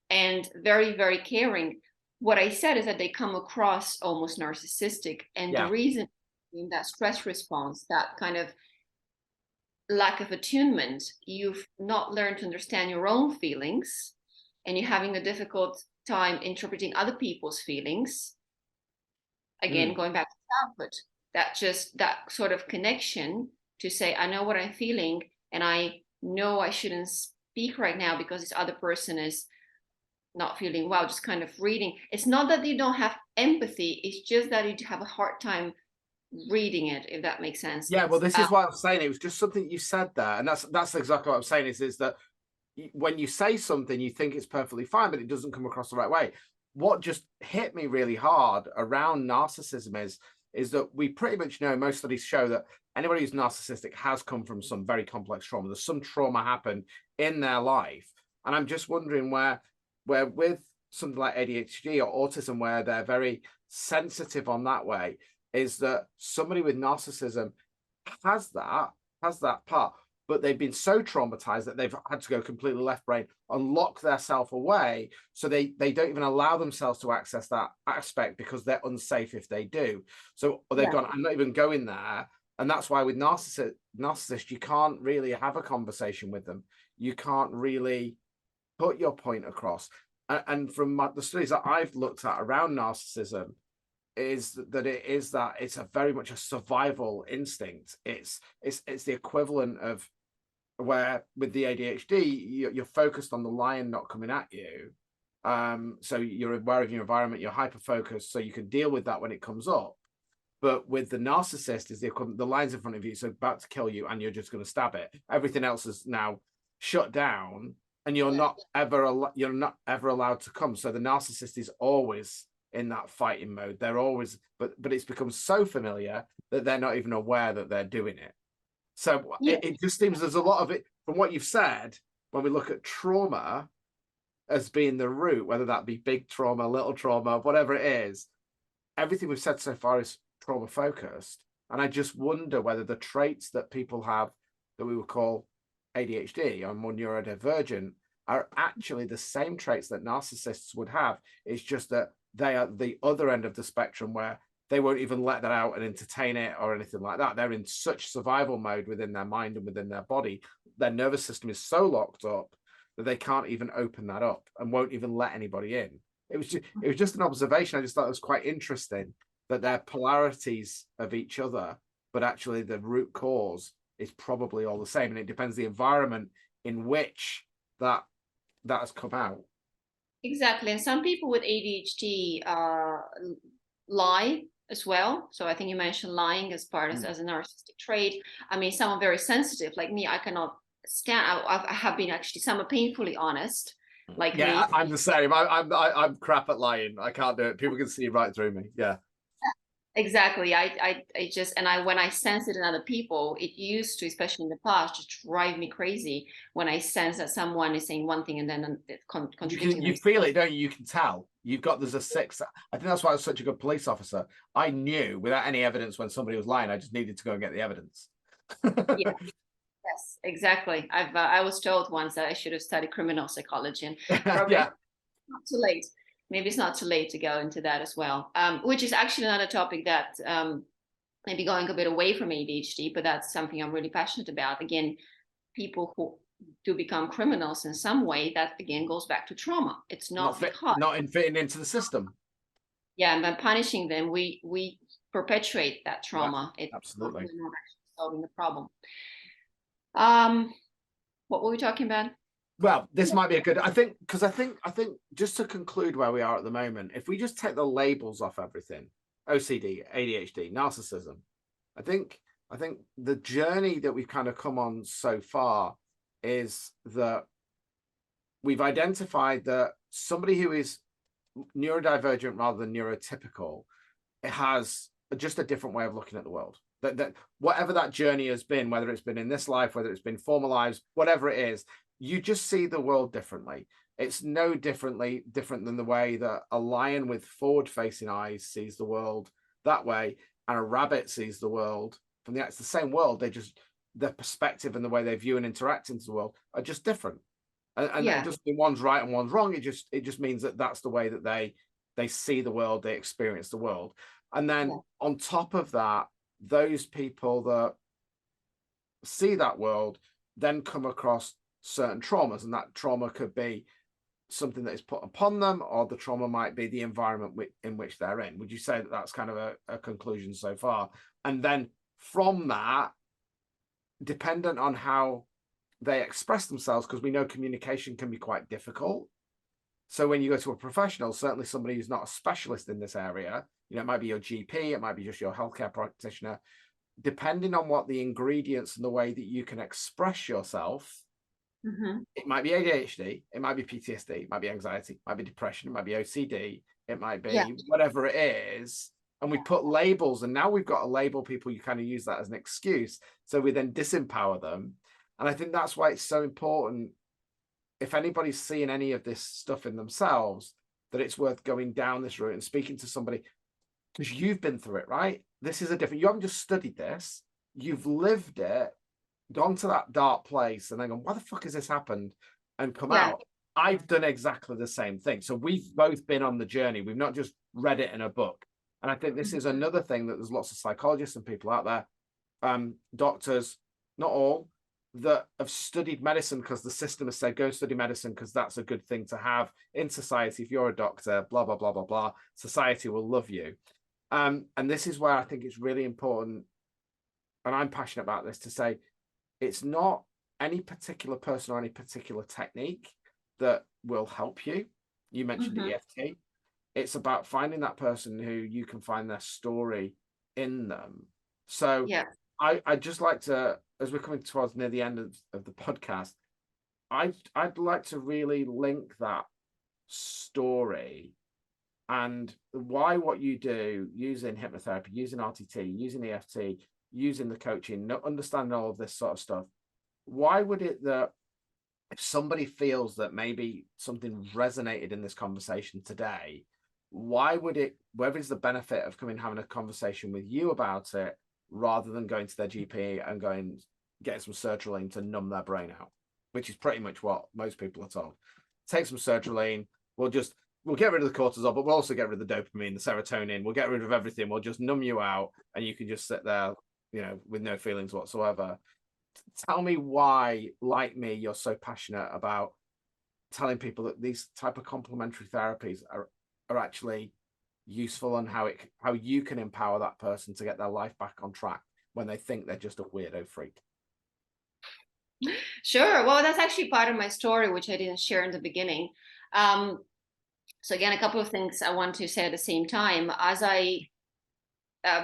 and very, very caring. What I said is that they come across almost narcissistic, and the reason in that stress response, that kind of lack of attunement, you've not learned to understand your own feelings, and you're having a difficult time interpreting other people's feelings. Again, going back to childhood, that sort of connection to say, I know what I'm feeling, and I know I shouldn't speak right now because this other person is not feeling well, just kind of reading. It's not that you don't have empathy, it's just that you have a hard time reading it, if that makes sense. Yeah, well, this is what I'm saying. It was just something you said there, and that's exactly what I'm saying. Is that when you say something, you think it's perfectly fine, but it doesn't come across the right way. What just hit me really hard around narcissism is that we pretty much know, most studies show that anybody who's narcissistic has come from some very complex trauma. There's some trauma happened in their life, and I'm just wondering where with something like ADHD or autism, where they're very sensitive on that way, is that somebody with narcissism has that part, but they've been so traumatized that they've had to go completely left brain and lock their self away, so they don't even allow themselves to access that aspect because they're unsafe if they do. So they've gone, I'm not even going there. And that's why with narcissists, you can't really have a conversation with them. You can't really put your point across. And from the studies that I've looked at around narcissism, is that it's a very much a survival instinct. It's the equivalent of where with the ADHD, you're focused on the lion not coming at you. So you're aware of your environment, you're hyper focused, so you can deal with that when it comes up. But with the narcissist, is the lion's in front of you, so about to kill you, and you're just going to stab it. Everything else is now shut down, and you're not ever allowed to come. So the narcissist is always in that fighting mode. They're always, but it's become so familiar that they're not even aware that they're doing it. So it just seems there's a lot of it from what you've said. When we look at trauma as being the root, whether that be big trauma, little trauma, whatever it is, everything we've said so far is trauma focused. And I just wonder whether the traits that people have that we would call ADHD or more neurodivergent are actually the same traits that narcissists would have. It's just that they are the other end of the spectrum, where they won't even let that out and entertain it or anything like that. They're in such survival mode within their mind and within their body. Their nervous system is so locked up that they can't even open that up and won't even let anybody in. It was just an observation. I just thought it was quite interesting that they're polarities of each other, but actually the root cause is probably all the same. And it depends the environment in which that has come out. Exactly. And some people with ADHD lie as well. So I think you mentioned lying as part as a narcissistic trait. I mean, some are very sensitive, like me. I cannot stand. I have been actually. Some are painfully honest, like me. I'm the same. I'm crap at lying. I can't do it. People can see right through me. Yeah. Exactly. I just, and when I sense it in other people, it used to, especially in the past, just drive me crazy when I sense that someone is saying one thing and then contradicting. You feel it, don't you? You can tell. There's a sixth. I think that's why I was such a good police officer. I knew without any evidence when somebody was lying. I just needed to go and get the evidence. Yeah. Yes, exactly. I was told once that I should have studied criminal psychology, and probably not too late. Maybe it's not too late to go into that as well, which is actually another topic that maybe going a bit away from ADHD, but that's something I'm really passionate about. Again, people who do become criminals in some way, that again goes back to trauma. It's not fitting into the system. Yeah, and by punishing them, we perpetuate that trauma. Yeah, absolutely. It's not actually solving the problem. What were we talking about? Well, this might be a good, I think just to conclude where we are at the moment, if we just take the labels off everything, OCD, ADHD, narcissism, I think the journey that we've kind of come on so far is that we've identified that somebody who is neurodivergent rather than neurotypical, it has just a different way of looking at the world. That whatever that journey has been, whether it's been in this life, whether it's been former lives, whatever it is, you just see the world differently. It's no different than the way that a lion with forward-facing eyes sees the world that way, and a rabbit sees the world from it's the same world. They just, their perspective and the way they view and interact into the world are just different. And yeah, just one's right and one's wrong. It just means that that's the way that they see the world, they experience the world. And then on top of that, those people that see that world then come across certain traumas, and that trauma could be something that is put upon them, or the trauma might be the environment in which they're in. Would you say that that's kind of a conclusion so far? And then from that, dependent on how they express themselves, because we know communication can be quite difficult. So when you go to a professional, certainly somebody who's not a specialist in this area, it might be your GP, it might be just your healthcare practitioner, depending on what the ingredients and the way that you can express yourself, it might be ADHD, it might be PTSD, it might be anxiety, it might be depression, it might be OCD, it might be whatever it is. And we put labels, and now we've got to label people. You kind of use that as an excuse. So we then disempower them. And I think that's why it's so important, if anybody's seeing any of this stuff in themselves, that it's worth going down this route and speaking to somebody, because you've been through it, right? This is you haven't just studied this, you've lived it, gone to that dark place and then gone, why the fuck has this happened? And come out. I've done exactly the same thing. So we've both been on the journey. We've not just read it in a book. And I think this is another thing, that there's lots of psychologists and people out there, doctors, not all, that have studied medicine because the system has said, go study medicine because that's a good thing to have in society. If you're a doctor, blah, blah, blah, blah, blah, society will love you. And this is where I think it's really important, and I'm passionate about this, to say it's not any particular person or any particular technique that will help you. You mentioned EFT. It's about finding that person who you can find their story in them. So I'd just like to, as we're coming towards near the end of the podcast, I'd like to really link that story and why what you do, using hypnotherapy, using RTT, using EFT, using the coaching, understanding all of this sort of stuff. Why would it that if somebody feels that maybe something resonated in this conversation today, where is the benefit of coming and having a conversation with you about it rather than going to their GP and getting some sertraline to numb their brain out, which is pretty much what most people are told. Take some sertraline, we'll just we'll get rid of the cortisol, but we'll also get rid of the dopamine, the serotonin. We'll get rid of everything. We'll just numb you out, and you can just sit there, with no feelings whatsoever. Tell me why, like me, you're so passionate about telling people that these type of complementary therapies are actually useful, and how you can empower that person to get their life back on track when they think they're just a weirdo freak. Sure. Well, that's actually part of my story, which I didn't share in the beginning. So again, a couple of things I want to say at the same time.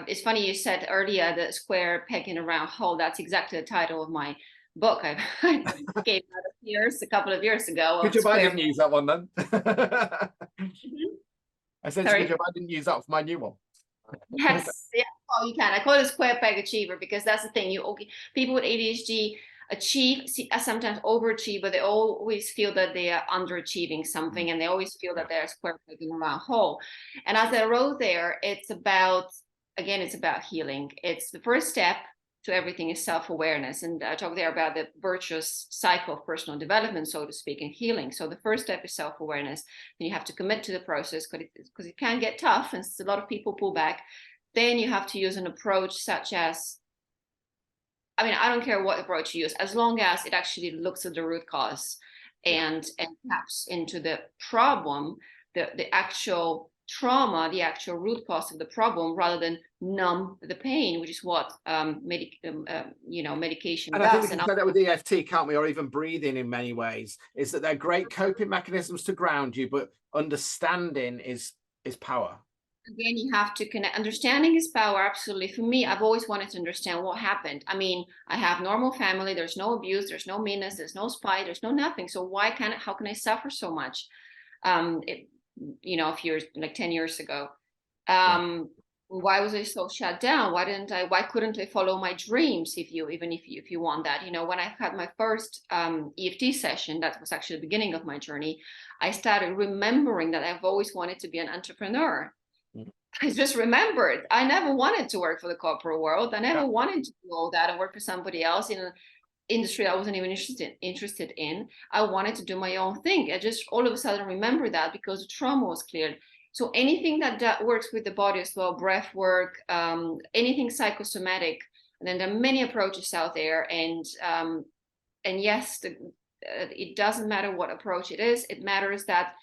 It's funny you said earlier the square peg in a round hole. That's exactly the title of my book. I gave that a couple of years ago. Good job I didn't use that one then. Mhm. I said, Sorry? good job I didn't use that for my new one. Yes, yeah. Well, you can. I call it a square peg achiever because that's the thing. People with ADHD sometimes overachieve, but they always feel that they are underachieving something, and they always feel that they're a square peg in a round hole. And as I wrote there, it's about healing. It's the first step to everything is self-awareness, and I talk there about the virtuous cycle of personal development, so to speak, and healing. So the first step is self-awareness. Then you have to commit to the process because it can get tough, and a lot of people pull back. Then you have to use an approach such as, I don't care what approach you use, as long as it actually looks at the root cause and taps into the problem, the actual trauma, the actual root cause of the problem, rather than numb the pain, which is what medication And does. I think we can say that with EFT, can't we? Or even breathing in many ways, is that they're great coping mechanisms to ground you, but understanding is power. Again, you have to connect. Understanding is power. Absolutely. For me, I've always wanted to understand what happened. I have normal family. There's no abuse. There's no meanness. There's no spite. There's no nothing. So how can I suffer so much? A few years, like 10 years ago. Why was I so shut down? Why couldn't I follow my dreams? Even if you want that, when I had my first EFT session, that was actually the beginning of my journey. I started remembering that I've always wanted to be an entrepreneur. I just remembered I never wanted to work for the corporate world. I never wanted to do all that and work for somebody else in an industry I wasn't even interested in. I wanted to do my own thing. I just all of a sudden remember that because the trauma was cleared. So anything that works with the body as well, breath work, anything psychosomatic, and then there are many approaches out there. And yes, it doesn't matter what approach it is. It matters that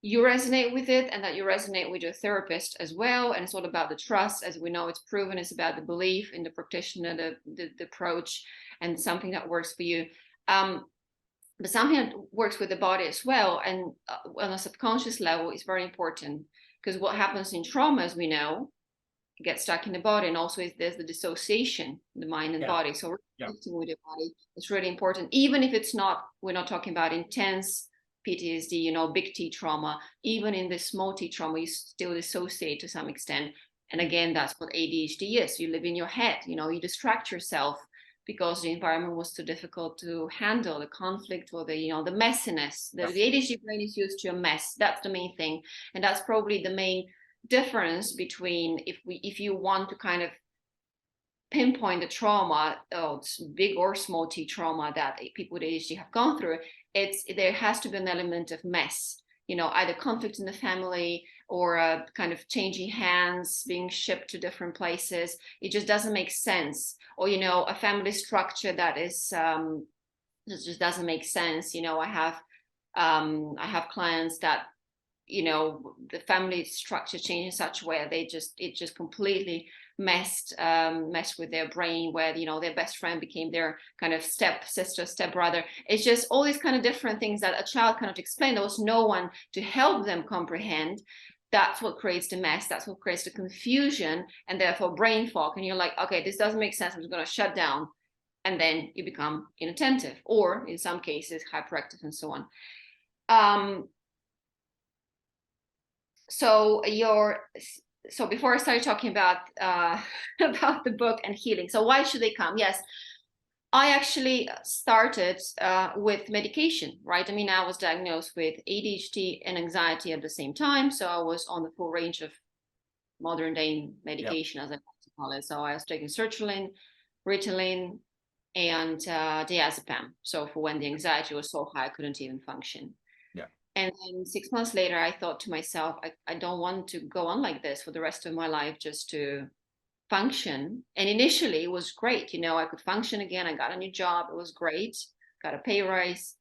you resonate with it and that you resonate with your therapist as well. And it's all about the trust. As we know, it's proven. It's about the belief in the practitioner, the approach, and something that works for you. But something that works with the body as well, and on a subconscious level, is very important, because what happens in trauma, as we know, it gets stuck in the body, and also there's the dissociation, the mind and body. So connecting with your body is really important, even if we're not talking about intense PTSD, big T trauma. Even in the small T trauma, you still dissociate to some extent. And again, that's what ADHD is. You live in your head, you distract yourself because the environment was too difficult to handle, the conflict or the messiness. The ADHD brain is used to a mess. That's the main thing. And that's probably the main difference between if you want to kind of pinpoint the trauma, big or small T trauma that people with ADHD have gone through, there has to be an element of mess, either conflict in the family or kind of changing hands, being shipped to different places. It just doesn't make sense. Or, a family structure that is, it just doesn't make sense. I have clients that, the family structure changed in such a way it just completely messed with their brain, where their best friend became their kind of step sister, step brother. It's just all these kind of different things that a child cannot explain. There was no one to help them comprehend. That's what creates the mess. That's what creates the confusion, and therefore brain fog. And you're like, okay, this doesn't make sense. I'm just going to shut down. And then you become inattentive, or in some cases hyperactive, and so on. So before I started talking about about the book and healing, so why should they come? Yes, I actually started with medication, right? I was diagnosed with ADHD and anxiety at the same time, so I was on the full range of modern day medication, as I like to call it. So I was taking sertraline, Ritalin, and diazepam. So for when the anxiety was so high, I couldn't even function. And then 6 months later, I thought to myself, I don't want to go on like this for the rest of my life just to function. And initially it was great. You know, I could function again. I got a new job. It was great. Got a pay rise.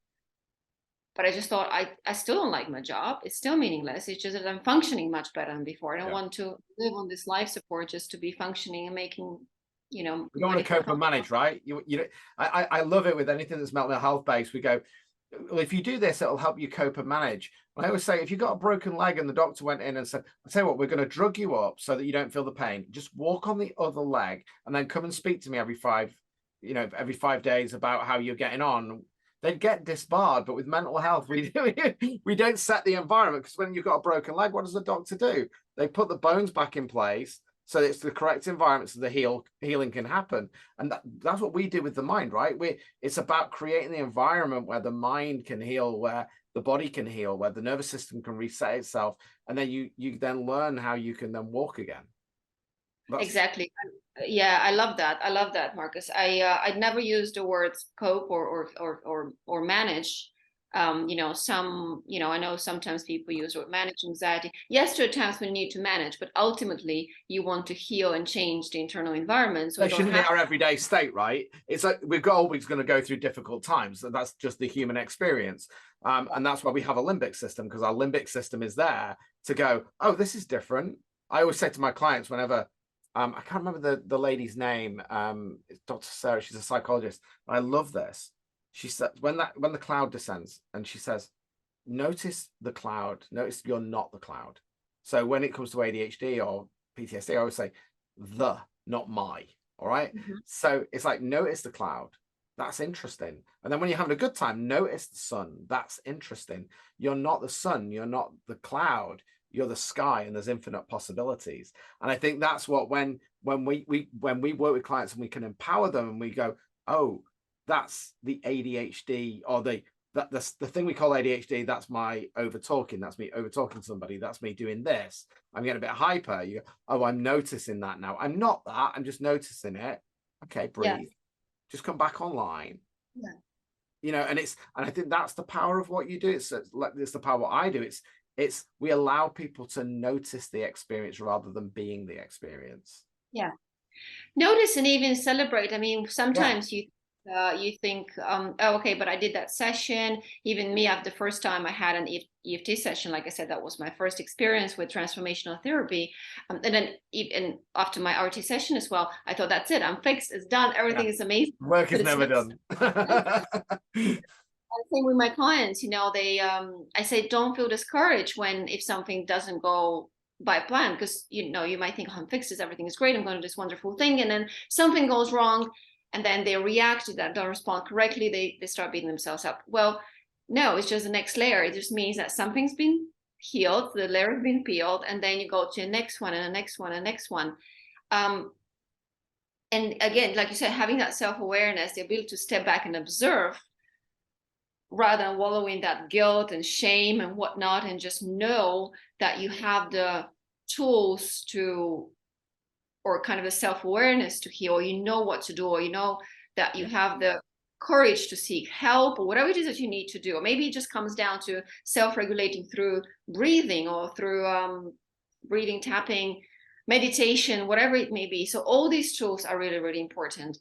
But I just thought, I still don't like my job. It's still meaningless. It's just that I'm functioning much better than before. I don't Yeah. want to live on this life support just to be functioning and making, you know, We don't want money to for cope and manage, right? I love it with anything that's mental health based. We go, well, if you do this, it'll help you cope and manage. And I always say, if you've got a broken leg and the doctor went in and said, I'll tell you what, we're going to drug you up so that you don't feel the pain. Just walk on the other leg and then come and speak to me every 5 days about how you're getting on. They'd get disbarred. But with mental health, we don't set the environment, because when you've got a broken leg, what does the doctor do? They put the bones back in place so it's the correct environment so the healing can happen. And that's what we do with the mind, right? It's about creating the environment where the mind can heal, where the body can heal, where the nervous system can reset itself, and then you then learn how you can then walk again. Exactly. Yeah, I love that. I love that, Marcus. I'd never used the words cope or manage. You know, I know sometimes people use the word manage anxiety. Yes, there are times when you need to manage, but ultimately you want to heal and change the internal environment. So that shouldn't be our everyday state, right? It's like we're always going to go through difficult times. And that's just the human experience. And that's why we have a limbic system, because our limbic system is there to go, oh, this is different. I always say to my clients whenever, I can't remember the lady's name. It's Dr. Sarah. She's a psychologist. I love this. She said, when the cloud descends, and she says, notice the cloud. Notice you're not the cloud. So when it comes to ADHD or PTSD, I always say the, not my. All right. So it's like, notice the cloud. That's interesting. And then when you're having a good time, notice the sun. That's interesting. You're not the sun. You're not the cloud. You're the sky, and there's infinite possibilities. And I think that's what when we work with clients and we can empower them and we go, oh, that's the ADHD, or the thing we call ADHD. That's my over talking. That's me over talking to somebody. That's me doing this. I'm getting a bit hyper. You go, oh, I'm noticing that now. I'm not that. I'm just noticing it. Okay, breathe. Yeah. Just come back online. Yeah. You know, and I think that's the power of what you do. It's the power of what I do. It's we allow people to notice the experience rather than being the experience. Yeah. Notice and even celebrate. I mean, sometimes you think, oh, okay, but I did that session. Even me, after the first time I had an EFT session, like I said, that was my first experience with transformational therapy. And then even after my RT session as well, I thought, that's it. I'm fixed. It's done. Everything is amazing. Work is never done. Same with my clients, you know, I say, don't feel discouraged if something doesn't go by plan, because, you know, you might think, oh, I'm fixed, everything is great, I'm going to do this wonderful thing, and then something goes wrong, and then they react to that, don't respond correctly, they start beating themselves up. Well, no, it's just the next layer. It just means that something's been healed, the layer has been peeled, and then you go to the next one and the next one and the next one. And again, like you said, having that self-awareness, the ability to step back and observe, rather than wallow in that guilt and shame and whatnot, and just know that you have the tools to, or kind of the self-awareness to heal, you know what to do, or you know that you have the courage to seek help, or whatever it is that you need to do. Or maybe it just comes down to self-regulating through breathing, or through breathing, tapping, meditation, whatever it may be. So all these tools are really, really important.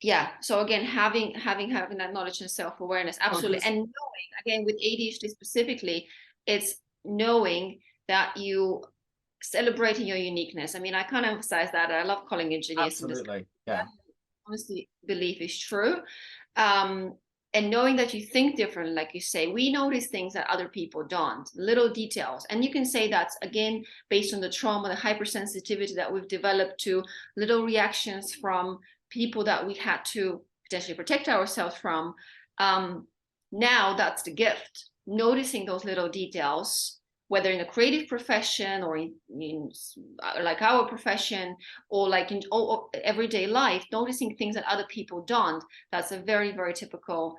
Yeah. So again, having that knowledge and self-awareness, absolutely. And knowing, again, with ADHD specifically, it's knowing that you celebrating your uniqueness. I mean, I can't emphasize that. I love calling it genius. Absolutely. Yeah. I honestly believe is true. And knowing that you think differently, like you say, we notice things that other people don't, little details. And you can say that's, again, based on the trauma, the hypersensitivity that we've developed to little reactions from people that we had to potentially protect ourselves from. Now that's the gift, noticing those little details, whether in a creative profession or in like our profession, or like in everyday life, noticing things that other people don't. That's a very, very typical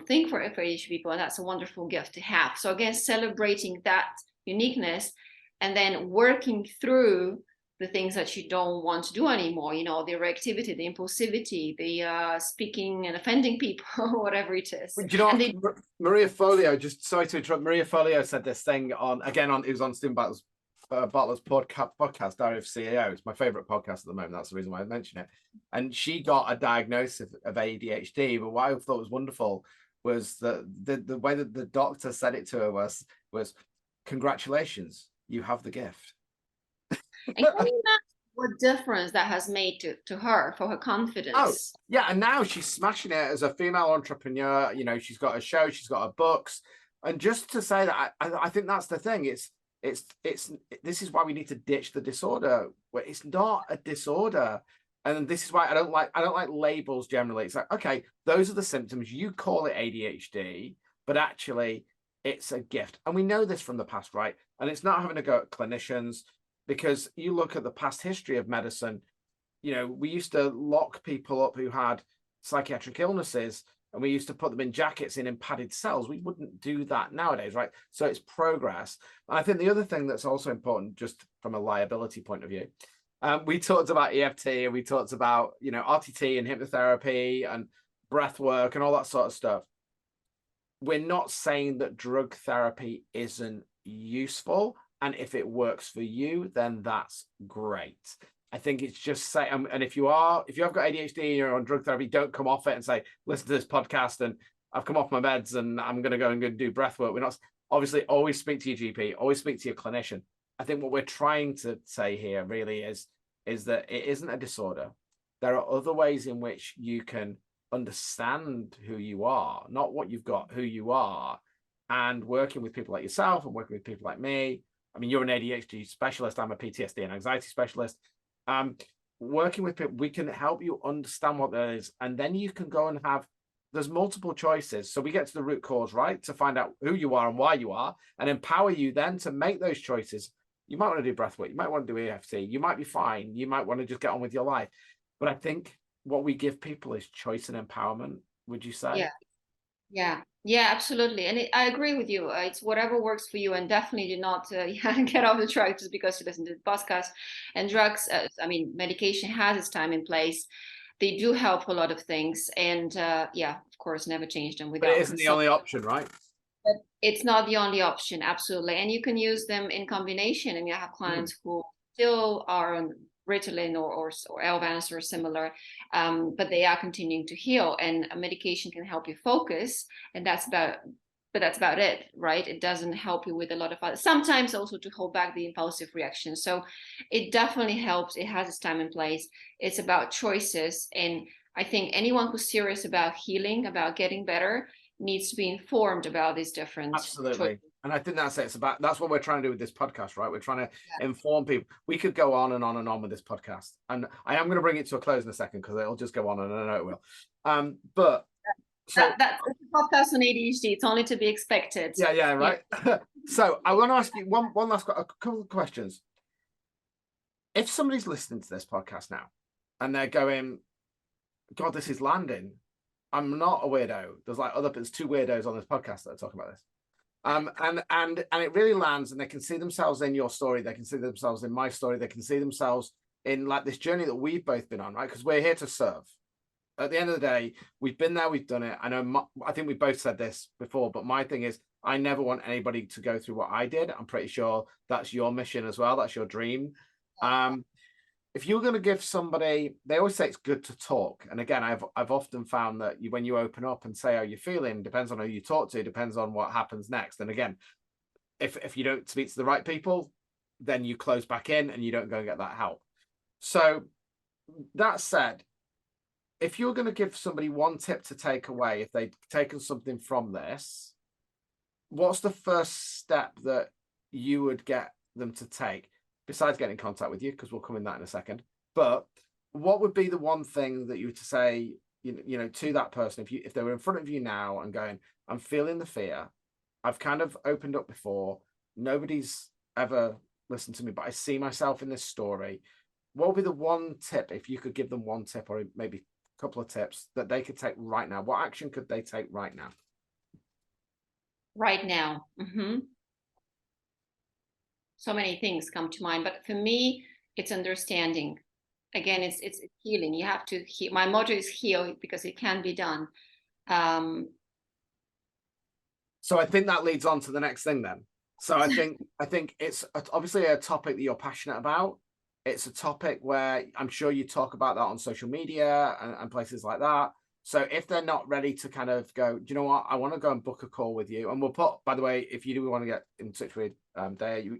thing for ADHD people, and that's a wonderful gift to have. So again, celebrating that uniqueness, and then working through the things that you don't want to do anymore, you know, the reactivity, the impulsivity, the speaking and offending people, whatever it is. Do you know And what? they, Maria Folio, just sorry to interrupt. Maria Folio said this thing it was on Stephen Butler's podcast, Diary of CEO. It's my favorite podcast at the moment. That's the reason why I mention it. And she got a diagnosis of ADHD. But what I thought was wonderful was that the way that the doctor said it to her was congratulations, you have the gift. and can you imagine what difference that has made to her for her confidence? Oh, yeah, and now she's smashing it as a female entrepreneur. You know, she's got a show, she's got her books, and just to say that, I think that's the thing. This is why we need to ditch the disorder. Where it's not a disorder, and this is why I don't like labels generally. It's like, okay, those are the symptoms. You call it ADHD, but actually, it's a gift, and we know this from the past, right? And it's not having to go at clinicians, because you look at the past history of medicine. You know, we used to lock people up who had psychiatric illnesses, and we used to put them in jackets in padded cells. We wouldn't do that nowadays, right? So it's progress. And I think the other thing that's also important, just from a liability point of view, we talked about EFT, and we talked about, you know, RTT and hypnotherapy and breath work and all that sort of stuff. We're not saying that drug therapy isn't useful. And if it works for you, then that's great. I think it's just say, and if you have got ADHD and you're on drug therapy, don't come off it and say, listen to this podcast and I've come off my meds and I'm going to go and do breath work. We're not, obviously, always speak to your GP, always speak to your clinician. I think what we're trying to say here really is that it isn't a disorder. There are other ways in which you can understand who you are, not what you've got, who you are, and working with people like yourself and working with people like me. I mean, you're an ADHD specialist. I'm a PTSD and anxiety specialist. Working with people, we can help you understand what that is. And then you can go and there's multiple choices. So we get to the root cause, right? To find out who you are and why you are, and empower you then to make those choices. You might want to do breath work. You might want to do EFT. You might be fine. You might want to just get on with your life. But I think what we give people is choice and empowerment, would you say? Yeah, absolutely. And I agree with you. It's whatever works for you, and definitely do not get off the track just because you listen to the podcast. And drugs, I mean, medication has its time and place. They do help a lot of things. And of course, never change them But without it isn't the only option, right? But it's not the only option, absolutely. And you can use them in combination. I mean, I have clients who still are on Ritalin or Elvance or similar, but they are continuing to heal. And a medication can help you focus, and that's about it, right? It doesn't help you with a lot of other, sometimes also to hold back the impulsive reaction. So it definitely helps. It has its time and place. It's about choices. And I think anyone who's serious about healing, about getting better, needs to be informed about these different Absolutely. choices. And I think that's what we're trying to do with this podcast, right? We're trying to inform people. We could go on and on and on with this podcast, and I am going to bring it to a close in a second because it'll just go on, and I know it will. But so that's a podcast on ADHD. It's only to be expected. Yeah, right. Yeah. So I want to ask you one last a couple of questions. If somebody's listening to this podcast now and they're going, God, this is landing. I'm not a weirdo. There's two weirdos on this podcast that are talking about this. And it really lands, and they can see themselves in your story. They can see themselves in my story. They can see themselves in like this journey that we've both been on, right? Because we're here to serve. At the end of the day, we've been there, we've done it. I think we both said this before, but my thing is, I never want anybody to go through what I did. I'm pretty sure that's your mission as well. That's your dream. If you're going to give somebody, they always say it's good to talk. And again, I've often found that when you open up and say how you're feeling, depends on who you talk to, depends on what happens next. And again, if you don't speak to the right people, then you close back in and you don't go and get that help. So that said, if you're going to give somebody one tip to take away, if they've taken something from this, what's the first step that you would get them to take, besides getting in contact with you, because we'll come in that in a second? But what would be the one thing that you would say, you know, to that person, if they were in front of you now and going, I'm feeling the fear, I've kind of opened up before, nobody's ever listened to me, but I see myself in this story. What would be the one tip, if you could give them one tip, or maybe a couple of tips that they could take right now? What action could they take right now? Right now. So many things come to mind, but for me, it's understanding. Again, it's healing. You have to heal. My motto is heal because it can be done. So I think that leads on to the next thing then. So I think it's obviously a topic that you're passionate about. It's a topic where I'm sure you talk about that on social media and places like that. So if they're not ready to kind of go, do you know what? I want to go and book a call with you. And we'll put, by the way, if you do want to get in touch with Daya,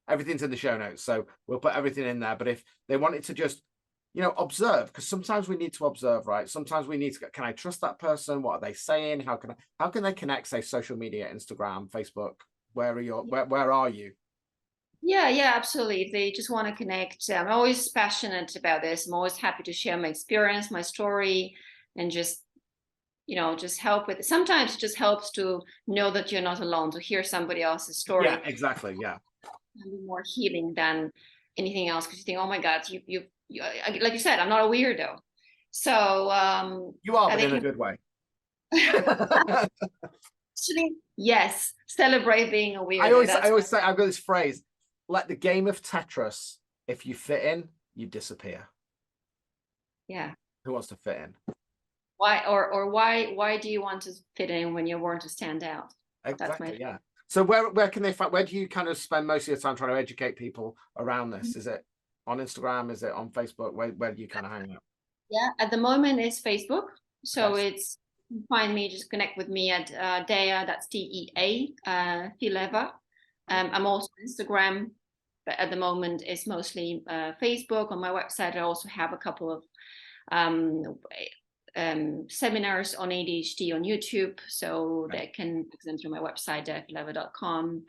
everything's in the show notes. So we'll put everything in there. But if they wanted to just, observe, because sometimes we need to observe, right? Sometimes we need to, can I trust that person? What are they saying? How can they connect, say, social media, Instagram, Facebook? Where are you? Yeah, absolutely. If they just want to connect, I'm always passionate about this. I'm always happy to share my experience, my story, and just help with it. Sometimes it just helps to know that you're not alone, to hear somebody else's story. Yeah, exactly. Yeah, can be more healing than anything else, because you think, oh my God, you like you said, I'm not a weirdo. So you are, I but in think a good way. actually, yes, celebrate being a weirdo. I always say, I've got this phrase, like the game of Tetris, if you fit in, you disappear. Yeah. Who wants to fit in? Why do you want to fit in when you want to stand out? Exactly, yeah. So where can they find, where do you kind of spend most of your time trying to educate people around this? Is it on Instagram? Is it on Facebook? Where do you kind of hang out? Yeah, at the moment it's Facebook. So Okay. it's, you can find me, just connect with me at Dea, that's DEA, Fileva. I'm also on Instagram, but at the moment it's mostly Facebook. On my website, I also have a couple of seminars on ADHD on YouTube, so they can look them through my website, deafileva.com.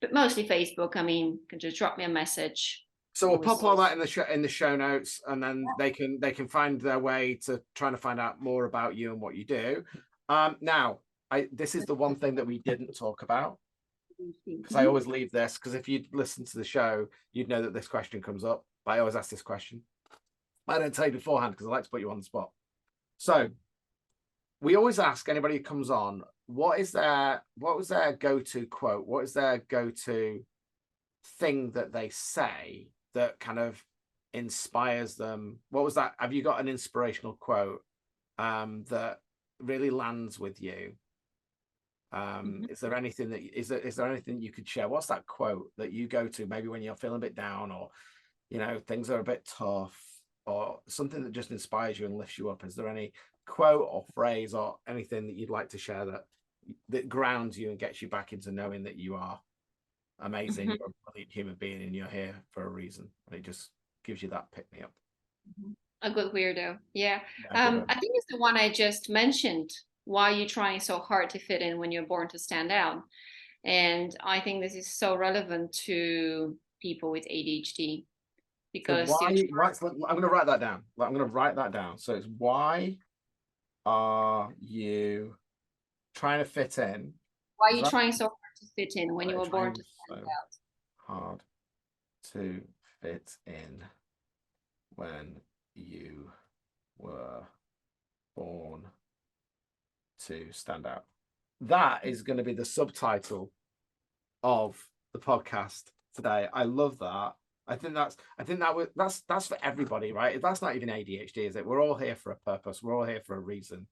But mostly Facebook. I mean, you can just drop me a message. So we'll pop all that in the show notes, and then they can find their way to trying to find out more about you and what you do. Now, this is the one thing that we didn't talk about, because I always leave this, because if you'd listen to the show, you'd know that this question comes up. But I always ask this question. I don't tell you beforehand because I like to put you on the spot. So we always ask anybody who comes on, what was their go-to quote? What is their go-to thing that they say that kind of inspires them? What was that? Have you got an inspirational quote that really lands with you? Is there anything is there anything you could share? What's that quote that you go to maybe when you're feeling a bit down, or things are a bit tough, or something that just inspires you and lifts you up? Is there any quote or phrase or anything that you'd like to share that grounds you and gets you back into knowing that you are amazing, you're a brilliant human being, and you're here for a reason, and it just gives you that pick me up? A good weirdo. Yeah. I think it's the one I just mentioned. Why are you trying so hard to fit in when you're born to stand out? And I think this is so relevant to people with ADHD, because so I'm going to write that down. I'm going to write that down. So it's, why are you trying to fit in? Why are you trying so hard to fit in when you were born to stand out? Hard to fit in when you were born to stand out. That is going to be the subtitle of the podcast today. I love that. I think that's for everybody, right? That's not even ADHD, is it? We're all here for a purpose. We're all here for a reason.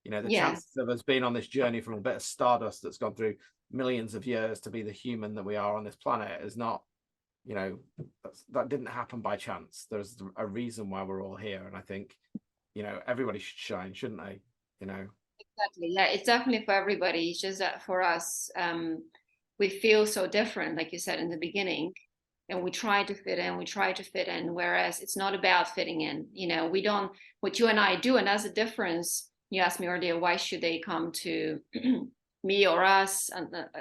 The chances of us being on this journey from a bit of stardust that's gone through millions of years to be the human that we are on this planet is not, that didn't happen by chance. There's a reason why we're all here. And I think, everybody should shine, shouldn't they? Exactly. Yeah, it's definitely for everybody. It's just that for us, we feel so different, like you said in the beginning, and we try to fit in, whereas it's not about fitting in. We don't, what you and I do, and that's the difference. You asked me earlier, why should they come to me or us,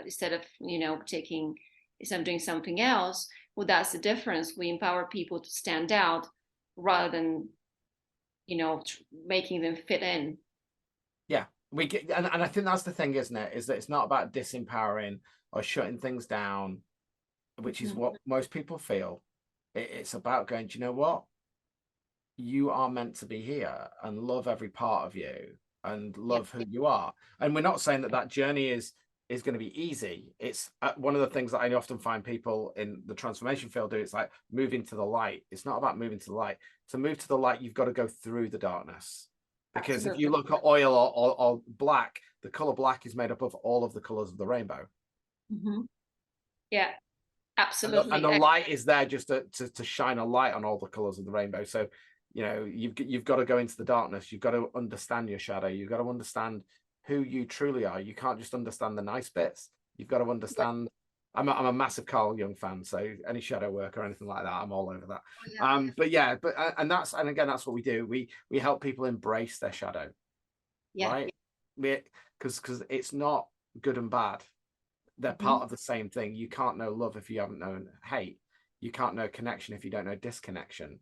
instead of doing something else? Well, that's the difference. We empower people to stand out rather than making them fit in. Yeah, we get, and I think that's the thing, isn't it? Is that it's not about disempowering or shutting things down, which is what most people feel. It's about going, do you know what? You are meant to be here, and love every part of you, and love who you are. And we're not saying that journey is is going to be easy. It's one of the things that I often find people in the transformation field do. It's like moving to the light. It's not about moving to the light. To move to the light, you've got to go through the darkness. Because if you Absolutely. look at oil or black, the color black is made up of all of the colors of the rainbow. Mm-hmm. Yeah, And the absolutely. light is there just to shine a light on all the colors of the rainbow. So, you know, you've got to go into the darkness. You've got to understand your shadow. You've got to understand who you truly are. You can't just understand the nice bits. You've got to understand. I'm a massive Carl Jung fan, so any shadow work or anything like that, I'm all over that. Oh, yeah. But and again, that's what we do. We help people embrace their shadow, Yeah. right? Because it's not good and bad. They're part of the same thing. You can't know love if you haven't known hate. You can't know connection if you don't know disconnection.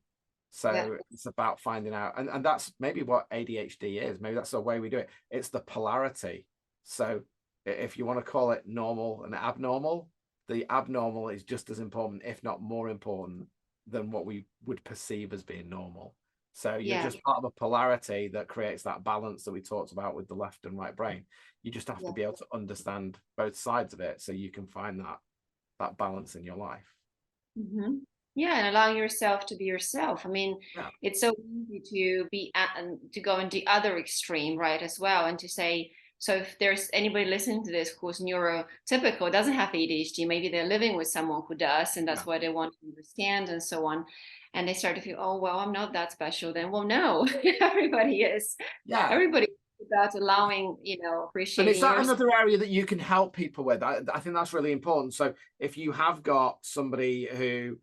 So Yeah. it's about finding out, and that's maybe what ADHD is. Maybe that's the way we do it. It's the polarity. So if you want to call it normal and abnormal, the abnormal is just as important, if not more important, than what we would perceive as being normal. So you're Yeah. just part of a polarity that creates that balance that we talked about with the left and right brain. You just have to be able to understand both sides of it so you can find that balance in your life. Mm-hmm. Yeah, and allowing yourself to be yourself. I mean, Yeah. it's so easy to be and to go in the other extreme, right, as well, and to say, so if there's anybody listening to this who's neurotypical, doesn't have ADHD, maybe they're living with someone who does, and that's Yeah. why they want to understand and so on, and they start to feel, oh, well, I'm not that special then. Well, no, everybody is. Yeah. Everybody is about allowing, And it's appreciating that yourself. another area that you can help people with. I think that's really important. So if you have got somebody who,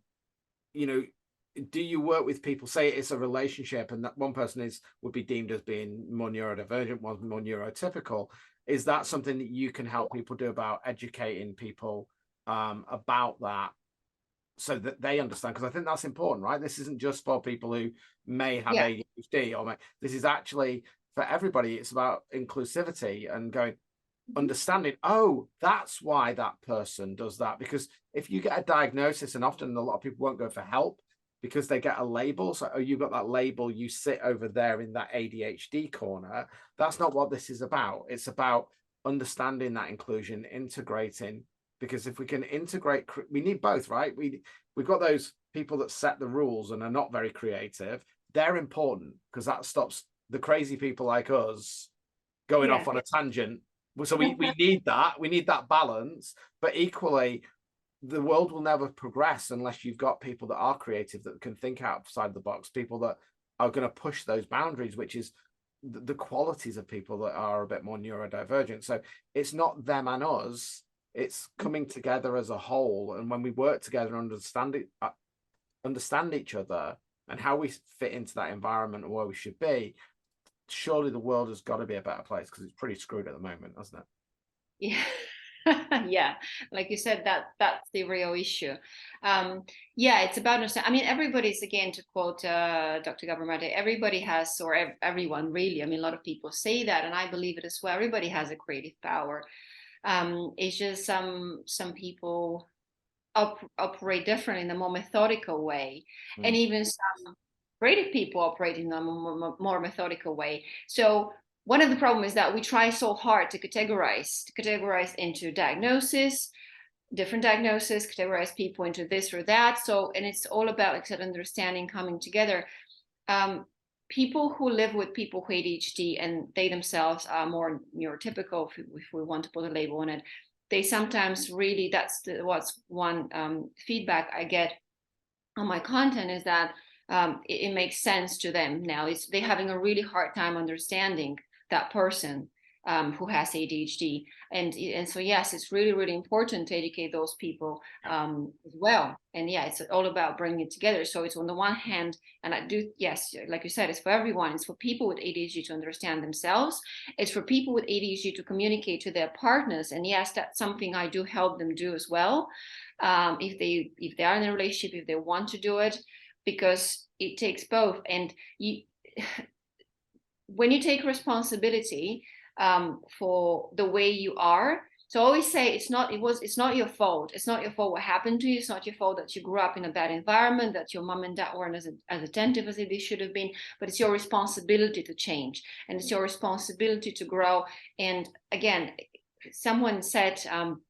do you work with people, say it's a relationship and that one person would be deemed as being more neurodivergent, one's more neurotypical? Is that something that you can help people do about educating people about that so that they understand? Because I think that's important, right? This isn't just for people who may have Yeah. ADHD this is actually for everybody. It's about inclusivity and understanding, oh, that's why that person does that. Because if you get a diagnosis, and often a lot of people won't go for help because they get a label. So, oh, you've got that label, you sit over there in that ADHD corner. That's not what this is about. It's about understanding that inclusion, integrating, because if we can integrate, we need both, right? We've got those people that set the rules and are not very creative. They're important because that stops the crazy people like us going off on a tangent. So we need that. We need that balance. But equally, the world will never progress unless you've got people that are creative, that can think outside the box, people that are going to push those boundaries, which is the qualities of people that are a bit more neurodivergent. So it's not them and us. It's coming together as a whole. And when we work together and understand each other and how we fit into that environment and where we should be, surely the world has got to be a better place, because it's pretty screwed at the moment, hasn't it? Yeah. Yeah, like you said, that's the real issue. Yeah, it's about understanding. I mean, everybody's, again, to quote Dr. Gabriel, everybody has, or everyone really, I mean, a lot of people say that, and I believe it as well. Everybody has a creative power. It's just some people operate different in a more methodical way, and even some creative people operate in a more methodical way. So one of the problems is that we try so hard to categorize into different diagnosis, categorize people into this or that. So, and it's all about, like I said, understanding, coming together. People who live with people who ADHD and they themselves are more neurotypical, if we want to put a label on it, they sometimes really, what's one feedback I get on my content is that it makes sense to them now. They're having a really hard time understanding that person who has ADHD, and so yes, it's really, really important to educate those people as well. And yeah, it's all about bringing it together. So it's on the one hand, and I do, yes, like you said, it's for everyone. It's for people with ADHD to understand themselves. It's for people with ADHD to communicate to their partners. And yes, that's something I do help them do as well. If they are in a relationship, if they want to do it, because it takes both. And when you take responsibility for the way you are, so I always say it's not your fault. It's not your fault what happened to you. It's not your fault that you grew up in a bad environment, that your mom and dad weren't as attentive as they should have been. But it's your responsibility to change, and it's your responsibility to grow. And again, someone said, I don't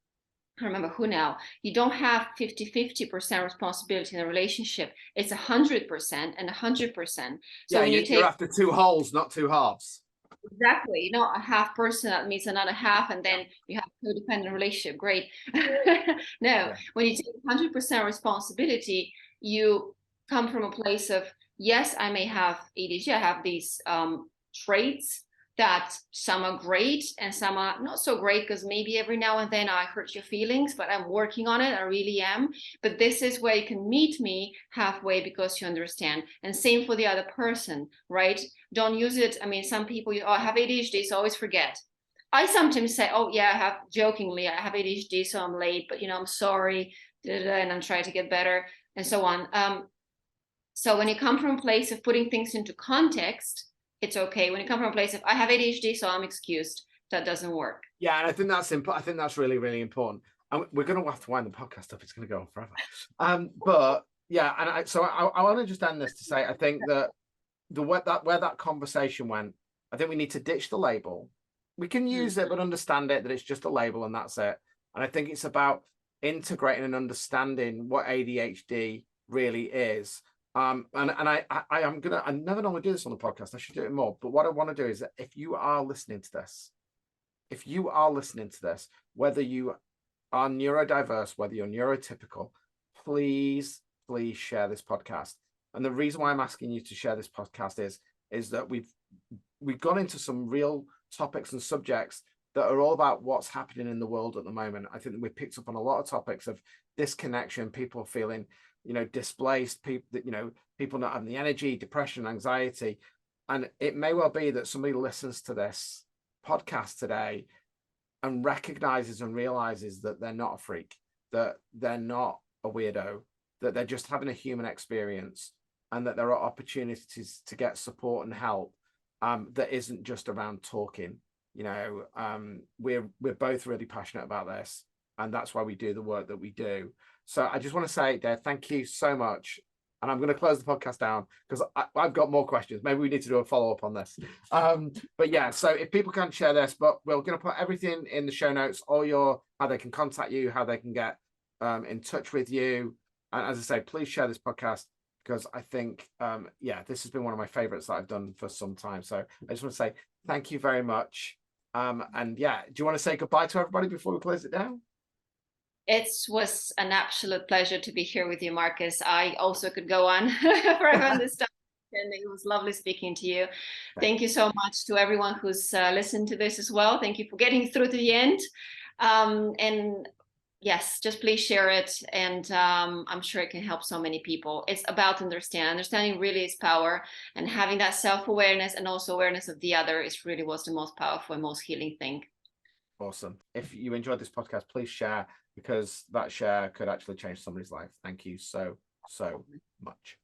remember who now, you don't have 50-50% responsibility in a relationship. It's 100% and 100%. So Yeah, when you you're take, after two wholes, not two halves. exactly, a half person, that means another half, and Yeah, then you have a codependent relationship. Great. No, yeah, when you take 100% responsibility, you come from a place of, yes, I may have ADHD, I have these traits that some are great and some are not so great, because maybe every now and then I hurt your feelings, but I'm working on it. I really am. But this is where you can meet me halfway because you understand. And same for the other person, right? Don't use it. I mean, some people, I have ADHD, so always forget. I sometimes say, oh yeah, I have, jokingly, I have ADHD, so I'm late, but I'm sorry, and I'm trying to get better, and so on. So when you come from a place of putting things into context, it's okay. When you come from a place of, I have ADHD, so I'm excused, that doesn't work. yeah. And I think that's important. I think that's really, really important. And we're going to have to wind the podcast up. It's going to go on forever. But yeah, and I want to just end this to say, I think that where that conversation went, I think we need to ditch the label. We can use it, but understand it that it's just a label and that's it. And I think it's about integrating and understanding what ADHD really is. And I never normally do this on the podcast. I should do it more. But what I want to do is that if you are listening to this, whether you are neurodiverse, whether you're neurotypical, please share this podcast. And the reason why I'm asking you to share this podcast is that we've gone into some real topics and subjects that are all about what's happening in the world at the moment. I think that we picked up on a lot of topics of disconnection, people feeling, displaced, people not having the energy, depression, anxiety. And it may well be that somebody listens to this podcast today and recognizes and realizes that they're not a freak, that they're not a weirdo, that they're just having a human experience, and that there are opportunities to get support and help that isn't just around talking. We're both really passionate about this, and that's why we do the work that we do. So I just want to say, Dave, thank you so much. And I'm going to close the podcast down because I've got more questions. Maybe we need to do a follow-up on this. But yeah, so if people can share this, but we're going to put everything in the show notes, how they can contact you, how they can get in touch with you. And as I say, please share this podcast because I think, this has been one of my favorites that I've done for some time. So I just want to say thank you very much. And yeah, do you want to say goodbye to everybody before we close it down? It was an absolute pleasure to be here with you, Marcus. I also could go on forever on this topic, and it was lovely speaking to you. Thank you so much to everyone who's listened to this as well. Thank you for getting through to the end. And yes, just please share it. And I'm sure it can help so many people. It's about understanding. Understanding really is power. And having that self-awareness and also awareness of the other is really what's the most powerful and most healing thing. Awesome. If you enjoyed this podcast, please share, because that share could actually change somebody's life. Thank you so much.